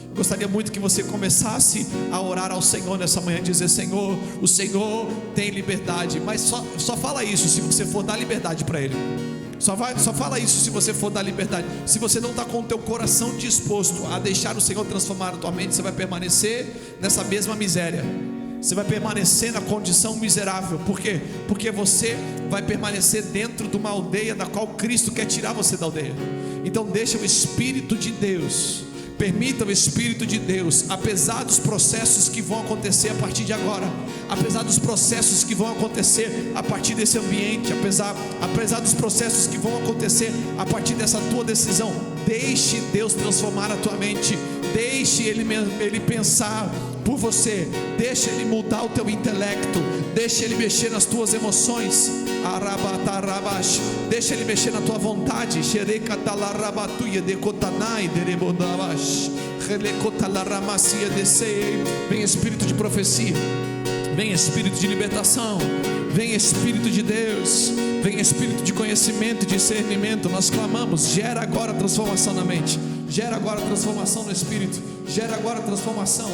Eu gostaria muito que você começasse a orar ao Senhor nessa manhã, dizer: Senhor, o Senhor tem liberdade. Mas só fala isso se você for dar liberdade para Ele. Só fala isso se você for dar liberdade. Se você não está com o teu coração disposto a deixar o Senhor transformar a tua mente, você vai permanecer nessa mesma miséria. Você vai permanecer na condição miserável. Por quê? Porque você vai permanecer dentro de uma aldeia da qual Cristo quer tirar você da aldeia. Então deixa o Espírito de Deus Permita o Espírito de Deus, apesar dos processos que vão acontecer a partir de agora, apesar dos processos que vão acontecer a partir desse ambiente, apesar dos processos que vão acontecer a partir dessa tua decisão, deixe Deus transformar a tua mente, deixe Ele pensar por você, deixe Ele mudar o teu intelecto, deixe Ele mexer nas tuas emoções, deixa Ele mexer na tua vontade. Vem Espírito de profecia, vem Espírito de libertação, vem Espírito de Deus, vem Espírito de conhecimento e discernimento. Nós clamamos, gera agora transformação na mente, gera agora transformação no Espírito, gera agora transformação.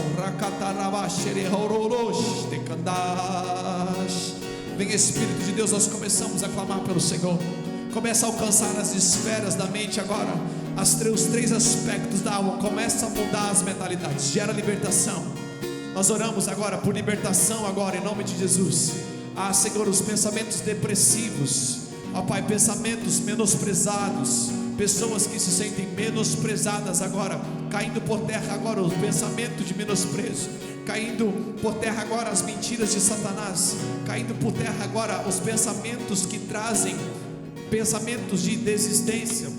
Vem Espírito de Deus, nós começamos a clamar pelo Senhor. Começa a alcançar as esferas da mente agora, os três aspectos da alma. Começa a mudar as mentalidades, gera libertação. Nós oramos agora por libertação agora, em nome de Jesus. Senhor, os pensamentos depressivos, Pai, pensamentos menosprezados, pessoas que se sentem menosprezadas agora, caindo por terra agora o pensamento de menosprezo, caindo por terra agora as mentiras de Satanás, caindo por terra agora os pensamentos que trazem pensamentos de desistência,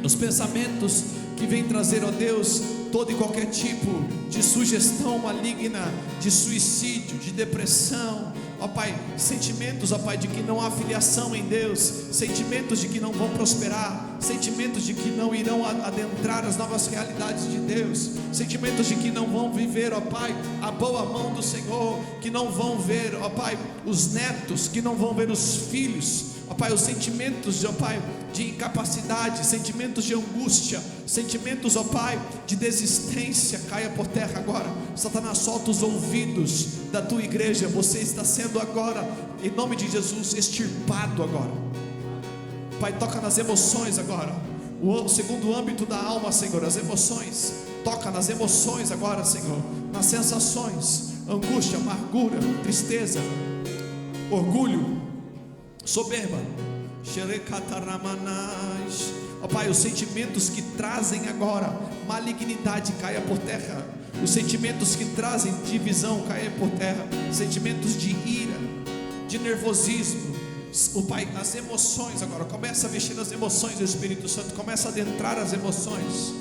os pensamentos que vêm trazer, ó Deus, todo e qualquer tipo de sugestão maligna, de suicídio, de depressão, ó Pai, sentimentos, ó Pai, de que não há filiação em Deus, sentimentos de que não vão prosperar, sentimentos de que não irão adentrar as novas realidades de Deus, sentimentos de que não vão viver, ó Pai, a boa mão do Senhor, que não vão ver, ó Pai, os netos, que não vão ver os filhos, ó Pai, os sentimentos, ó Pai, de incapacidade, sentimentos de angústia, sentimentos, ó Pai, de desistência, caia por terra agora. Satanás, solta os ouvidos da tua igreja. Você está sendo agora, em nome de Jesus, extirpado agora. Pai, toca nas emoções agora, o segundo âmbito da alma, Senhor, as emoções. Toca nas emoções agora, Senhor, nas sensações, angústia, amargura, tristeza, orgulho, soberba, ó Pai, os sentimentos que trazem agora malignidade, caia por terra. Os sentimentos que trazem divisão, caia por terra. Sentimentos de ira, de nervosismo, ó Pai, as emoções agora, começa a mexer nas emoções do Espírito Santo, começa a adentrar as emoções.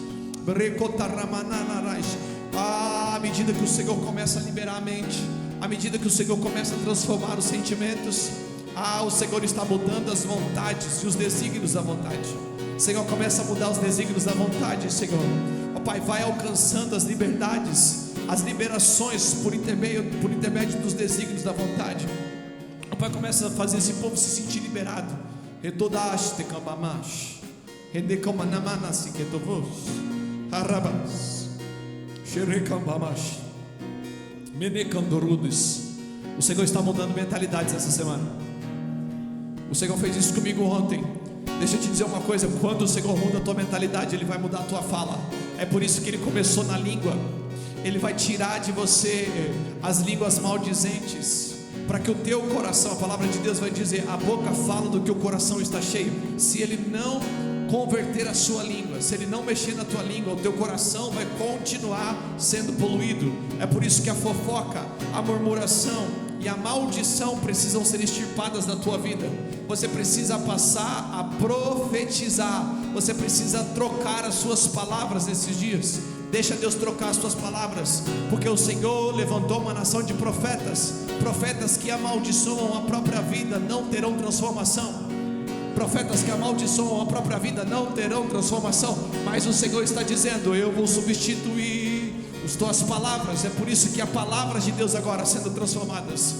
À medida que o Senhor começa a liberar a mente, à medida que o Senhor começa a transformar os sentimentos, o Senhor está mudando as vontades e os desígnios da vontade. Senhor, começa a mudar os desígnios da vontade, Senhor. Ó Pai, vai alcançando as liberdades, as liberações por intermédio dos desígnios da vontade. Ó Pai, começa a fazer esse povo se sentir liberado. Retodaste cambamash, redecamanamana siquetovos, arrabas, xerecambamash, menecandorudes. O Senhor está mudando mentalidades essa semana. O Senhor fez isso comigo ontem. Deixa eu te dizer uma coisa, quando o Senhor muda a tua mentalidade, Ele vai mudar a tua fala. É por isso que Ele começou na língua. Ele vai tirar de você as línguas maldizentes, para que o teu coração, a palavra de Deus vai dizer, a boca fala do que o coração está cheio. Se Ele não converter a sua língua, se Ele não mexer na tua língua, o teu coração vai continuar sendo poluído. É por isso que a fofoca, a murmuração e a maldição precisam ser extirpadas da tua vida. Você precisa passar a profetizar. Você precisa trocar as suas palavras nesses dias. Deixa Deus trocar as tuas palavras, porque o Senhor levantou uma nação de profetas. Profetas que amaldiçoam a própria vida não terão transformação. Profetas que amaldiçoam a própria vida não terão transformação. Mas o Senhor está dizendo, eu vou substituir as tuas palavras. É por isso que a palavra de Deus agora sendo transformadas.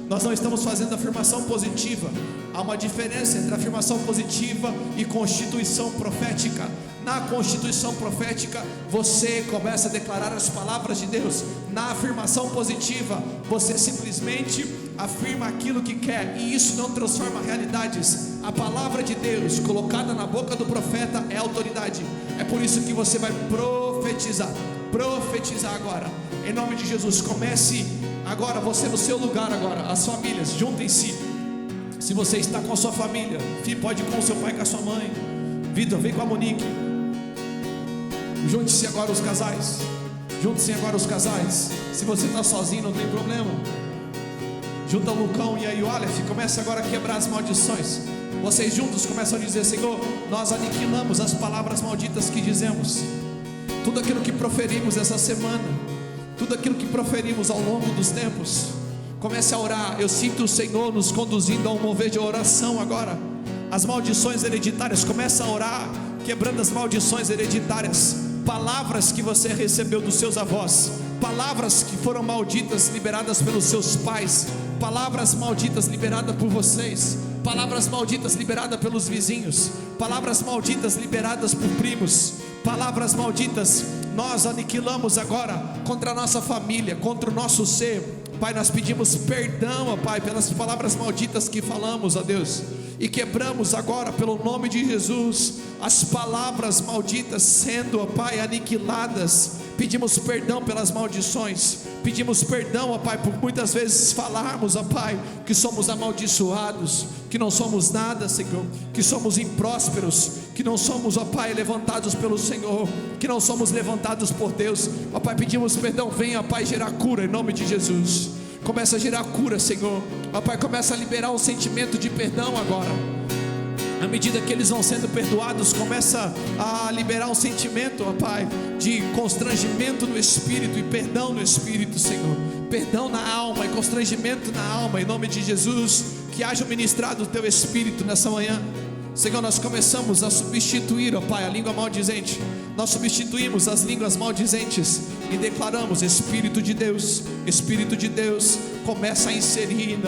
Nós não estamos fazendo afirmação positiva. Há uma diferença entre afirmação positiva e constituição profética. Na constituição profética, você começa a declarar as palavras de Deus. Na afirmação positiva, você simplesmente afirma aquilo que quer, e isso não transforma realidades. A palavra de Deus colocada na boca do profeta é autoridade. É por isso que você vai profetizar. Profetizar agora, em nome de Jesus. Comece agora, você no seu lugar agora. As famílias, juntem-se. Se você está com a sua família, pode ir com o seu pai e com a sua mãe. Vitor, vem com a Monique. Junte-se agora os casais. Junte-se agora os casais. Se você está sozinho, não tem problema. Junta o Lucão e aí o Aleph. Começa agora a quebrar as maldições. Vocês juntos começam a dizer: Senhor, nós aniquilamos as palavras malditas que dizemos. Tudo aquilo que proferimos essa semana, tudo aquilo que proferimos ao longo dos tempos. Comece a orar. Eu sinto o Senhor nos conduzindo a um mover de oração agora. As maldições hereditárias, começa a orar, quebrando as maldições hereditárias. Palavras que você recebeu dos seus avós, palavras que foram malditas, liberadas pelos seus pais, palavras malditas liberadas por vocês, palavras malditas liberadas pelos vizinhos, palavras malditas liberadas por primos, palavras malditas. Nós aniquilamos agora contra a nossa família, contra o nosso ser. Pai, nós pedimos perdão, ó Pai, pelas palavras malditas que falamos, ó Deus, e quebramos agora pelo nome de Jesus as palavras malditas sendo, ó Pai, aniquiladas. Pedimos perdão pelas maldições, pedimos perdão, ó Pai, por muitas vezes falarmos, ó Pai, que somos amaldiçoados, que não somos nada, Senhor, que somos imprósperos, que não somos, ó Pai, levantados pelo Senhor, que não somos levantados por Deus. Ó Pai, pedimos perdão. Venha, Pai, gerar cura em nome de Jesus. Começa a gerar cura, Senhor. Ó Pai, começa a liberar um sentimento de perdão agora. À medida que eles vão sendo perdoados, começa a liberar um sentimento, ó Pai, de constrangimento no Espírito e perdão no Espírito, Senhor. Perdão na alma e constrangimento na alma, em nome de Jesus. Que haja ministrado o Teu Espírito nessa manhã. Senhor, nós começamos a substituir, ó Pai, a língua maldizente. Nós substituímos as línguas maldizentes e declaramos: Espírito de Deus, começa a inserir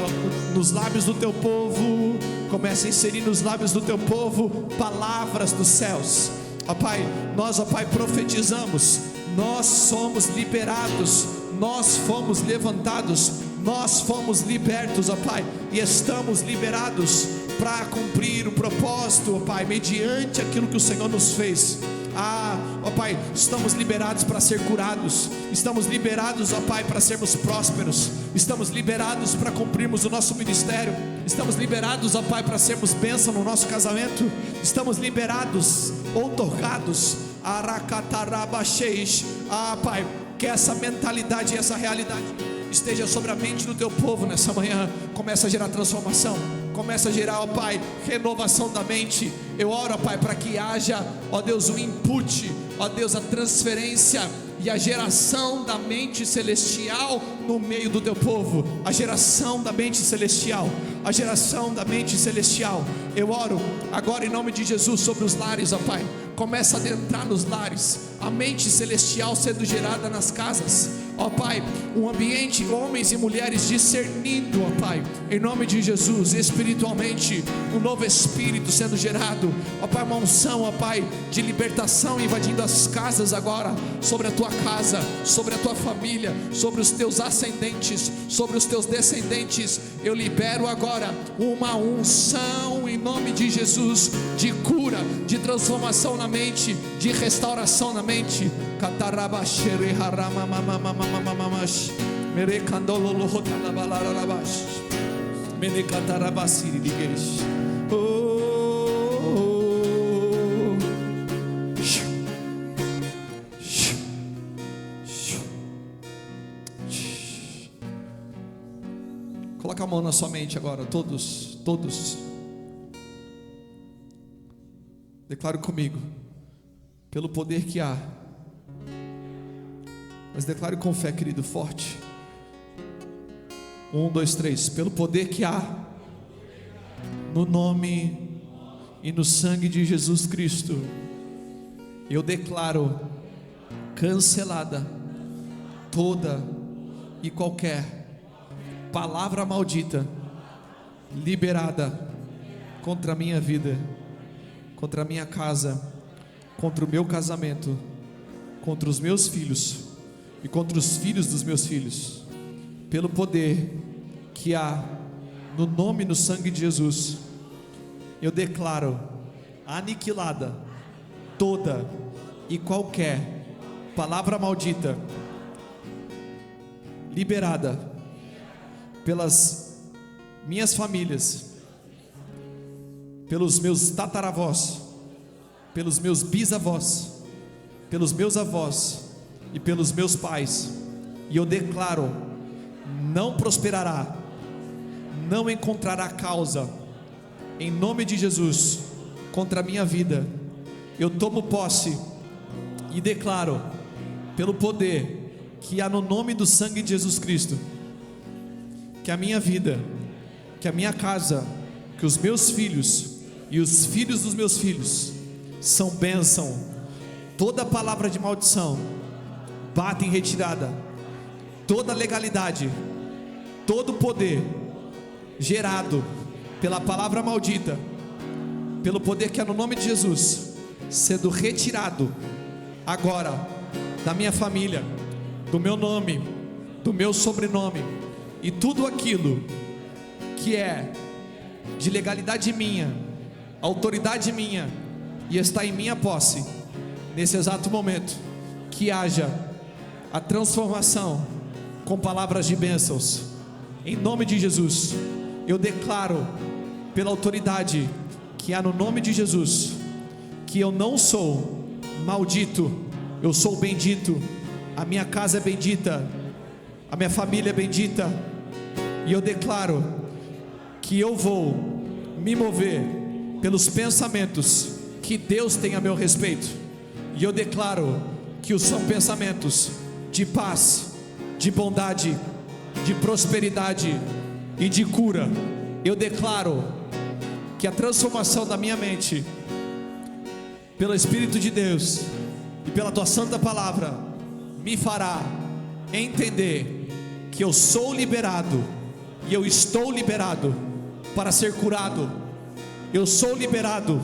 nos lábios do Teu povo, começa a inserir nos lábios do Teu povo palavras dos céus. Ó Pai, nós, ó Pai, profetizamos: nós somos liberados, nós fomos levantados, nós fomos libertos, ó Pai, e estamos liberados para cumprir o propósito, ó Pai, mediante aquilo que o Senhor nos fez. Ó Pai, estamos liberados para ser curados, estamos liberados, ó Pai, para sermos prósperos, estamos liberados para cumprirmos o nosso ministério, estamos liberados, ó Pai, para sermos bênção no nosso casamento, estamos liberados, outorgados, Pai, que essa mentalidade e essa realidade esteja sobre a mente do Teu povo nessa manhã. Começa a gerar transformação, começa a gerar, ó Pai, renovação da mente. Eu oro, ó Pai, para que haja, ó Deus, o input, ó Deus, a transferência e a geração da mente celestial no meio do Teu povo. A geração da mente celestial, a geração da mente celestial. Eu oro agora em nome de Jesus sobre os lares, ó Pai. Começa a adentrar nos lares, a mente celestial sendo gerada nas casas, ó Pai, um ambiente, homens e mulheres discernindo, ó Pai, em nome de Jesus, espiritualmente, um novo espírito sendo gerado, ó Pai, uma unção, ó Pai, de libertação invadindo as casas agora, sobre a Tua casa, sobre a Tua família, sobre os Teus ascendentes, sobre os Teus descendentes. Eu libero agora uma unção em nome de Jesus, de cura, de transformação na mente, de restauração na mente. Coloca a mão na sua mente agora, todos. Declaro comigo, pelo poder que há, mas declare com fé, querido, forte. 1, 2, 3. Pelo poder que há no nome e no sangue de Jesus Cristo, eu declaro cancelada toda e qualquer palavra maldita liberada contra a minha vida, contra a minha casa, contra o meu casamento, contra os meus filhos e contra os filhos dos meus filhos. Pelo poder que há no nome e no sangue de Jesus, eu declaro aniquilada toda e qualquer palavra maldita liberada pelas minhas famílias, pelos meus tataravós, pelos meus bisavós, pelos meus avós e pelos meus pais, e eu declaro: não prosperará, não encontrará causa, em nome de Jesus, contra a minha vida. Eu tomo posse e declaro, pelo poder que há no nome do sangue de Jesus Cristo, que a minha vida, que a minha casa, que os meus filhos e os filhos dos meus filhos são bênção. Toda palavra de maldição bate em retirada. Toda legalidade, todo poder gerado pela palavra maldita, pelo poder que há no nome de Jesus, sendo retirado agora da minha família, do meu nome, do meu sobrenome, e tudo aquilo que é de legalidade minha, autoridade minha, e está em minha posse, nesse exato momento, que haja a transformação com palavras de bênçãos, em nome de Jesus. Eu declaro, pela autoridade que há no nome de Jesus, que eu não sou maldito, eu sou bendito. A minha casa é bendita, a minha família é bendita, e eu declaro que eu vou me mover pelos pensamentos que Deus tem a meu respeito, e eu declaro que são pensamentos de paz, de bondade, de prosperidade e de cura. Eu declaro que a transformação da minha mente, pelo Espírito de Deus e pela tua santa palavra, me fará entender que eu sou liberado, e eu estou liberado para ser curado. Eu sou liberado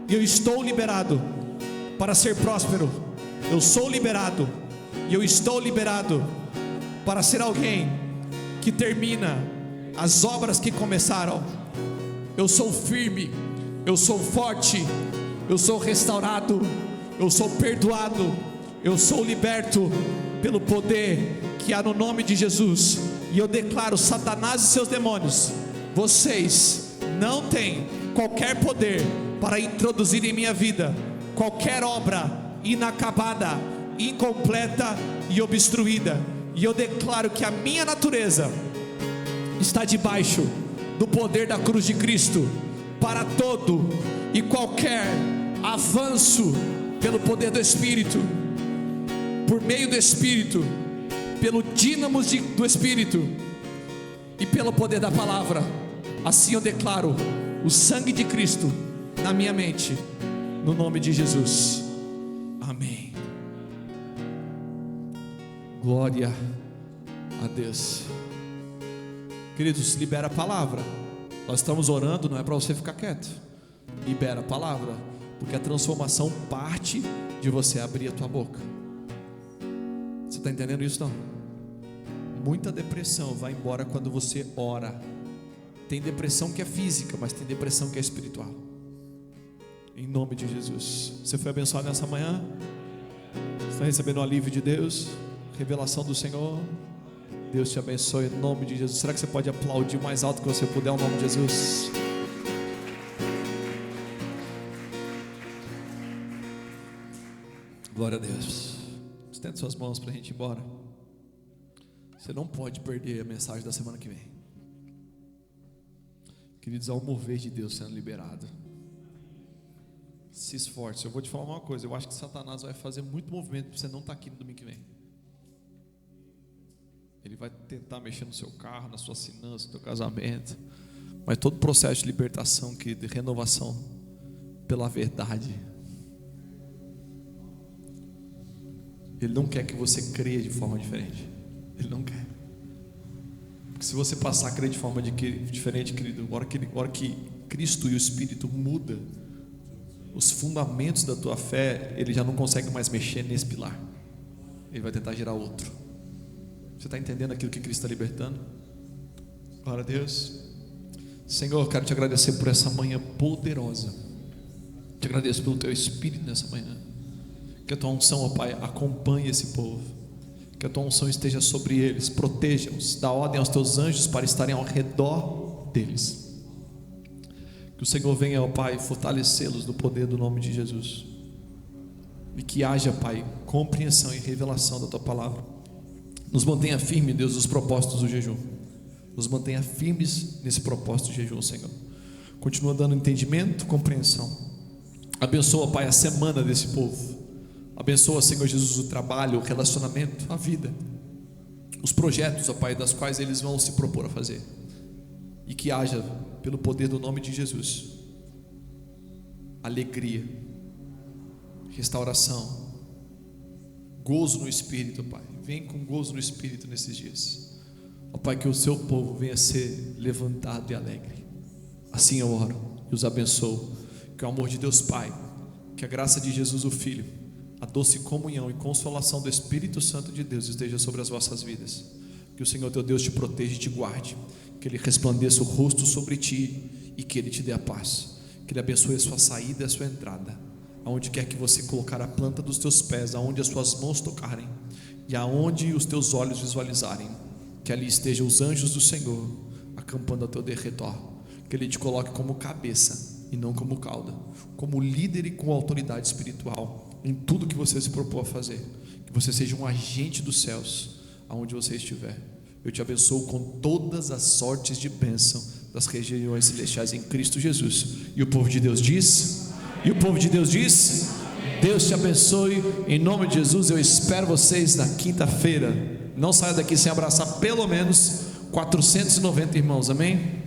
e eu estou liberado para ser próspero. Eu sou liberado e eu estou liberado para ser alguém que termina as obras que começaram. Eu sou firme, eu sou forte, eu sou restaurado, eu sou perdoado, eu sou liberto pelo poder que há no nome de Jesus. E eu declaro: Satanás e seus demônios, vocês não têm qualquer poder para introduzir em minha vida qualquer obra inacabada, incompleta e obstruída. E eu declaro que a minha natureza está debaixo do poder da cruz de Cristo, para todo e qualquer avanço pelo poder do Espírito, por meio do Espírito, pelo dínamo do Espírito e pelo poder da palavra. Assim eu declaro o sangue de Cristo na minha mente, no nome de Jesus. Amém. Glória a Deus. Queridos, libera a palavra. Nós estamos orando, não é para você ficar quieto. Libera a palavra, porque a transformação parte de você abrir a tua boca. Você está entendendo isso, não? Muita depressão vai embora quando você ora. Tem depressão que é física, mas tem depressão que é espiritual. Em nome de Jesus. Você foi abençoado nessa manhã? Você está recebendo o alívio de Deus? Revelação do Senhor? Deus te abençoe em nome de Jesus. Será que você pode aplaudir o mais alto que você puder, em nome de Jesus? Glória a Deus. Estende suas mãos para a gente ir embora. Você não pode perder a mensagem da semana que vem. Queridos, há um mover de Deus sendo liberado. Se esforce. Eu vou te falar uma coisa: eu acho que Satanás vai fazer muito movimento para você não estar aqui no domingo que vem. Ele vai tentar mexer no seu carro, nas suas finanças, no seu casamento. Mas todo processo de libertação, de renovação pela verdade, Ele não quer que você creia de forma diferente. Ele não quer. Porque se você passar a crer de forma diferente, querido, a hora que Cristo e o Espírito muda os fundamentos da tua fé, ele já não consegue mais mexer nesse pilar. Ele vai tentar gerar outro. Você está entendendo aquilo que Cristo está libertando? Glória a Deus. Senhor, eu quero te agradecer por essa manhã poderosa. Te agradeço pelo teu Espírito nessa manhã. Que a tua unção, ó Pai, acompanhe esse povo. Que a tua unção esteja sobre eles. Proteja-os, dá ordem aos teus anjos para estarem ao redor deles. Que o Senhor venha, ó Pai, fortalecê-los no poder do nome de Jesus. e que haja, Pai, compreensão e revelação da Tua palavra. Nos mantenha firme, Deus, nos propósitos do jejum. Nos mantenha firmes nesse propósito de jejum, Senhor. Continua dando entendimento, compreensão. Abençoa, Pai, a semana desse povo. Abençoa, Senhor Jesus, o trabalho, o relacionamento, a vida, os projetos, ó Pai, das quais eles vão se propor a fazer. E que haja, pelo poder do nome de Jesus, alegria, restauração, gozo no Espírito, Pai. Vem com gozo no Espírito nesses dias, ó Pai, que o seu povo venha ser levantado e alegre. Assim eu oro e os abençoo. Que o amor de Deus Pai, que a graça de Jesus o Filho, a doce comunhão e consolação do Espírito Santo de Deus esteja sobre as vossas vidas. Que o Senhor teu Deus te proteja e te guarde, que Ele resplandeça o rosto sobre ti e que Ele te dê a paz. Que Ele abençoe a sua saída e a sua entrada, aonde quer que você colocar a planta dos teus pés, aonde as suas mãos tocarem e aonde os teus olhos visualizarem, que ali estejam os anjos do Senhor acampando ao teu derredor. Que Ele te coloque como cabeça e não como cauda, como líder e com autoridade espiritual em tudo que você se propôs a fazer. Que você seja um agente dos céus aonde você estiver. Eu te abençoo com todas as sortes de bênção das regiões celestiais em Cristo Jesus. E o povo de Deus diz, e o povo de Deus diz, Deus te abençoe em nome de Jesus. Eu espero vocês na quinta-feira. Não saia daqui sem abraçar pelo menos 490 irmãos, amém?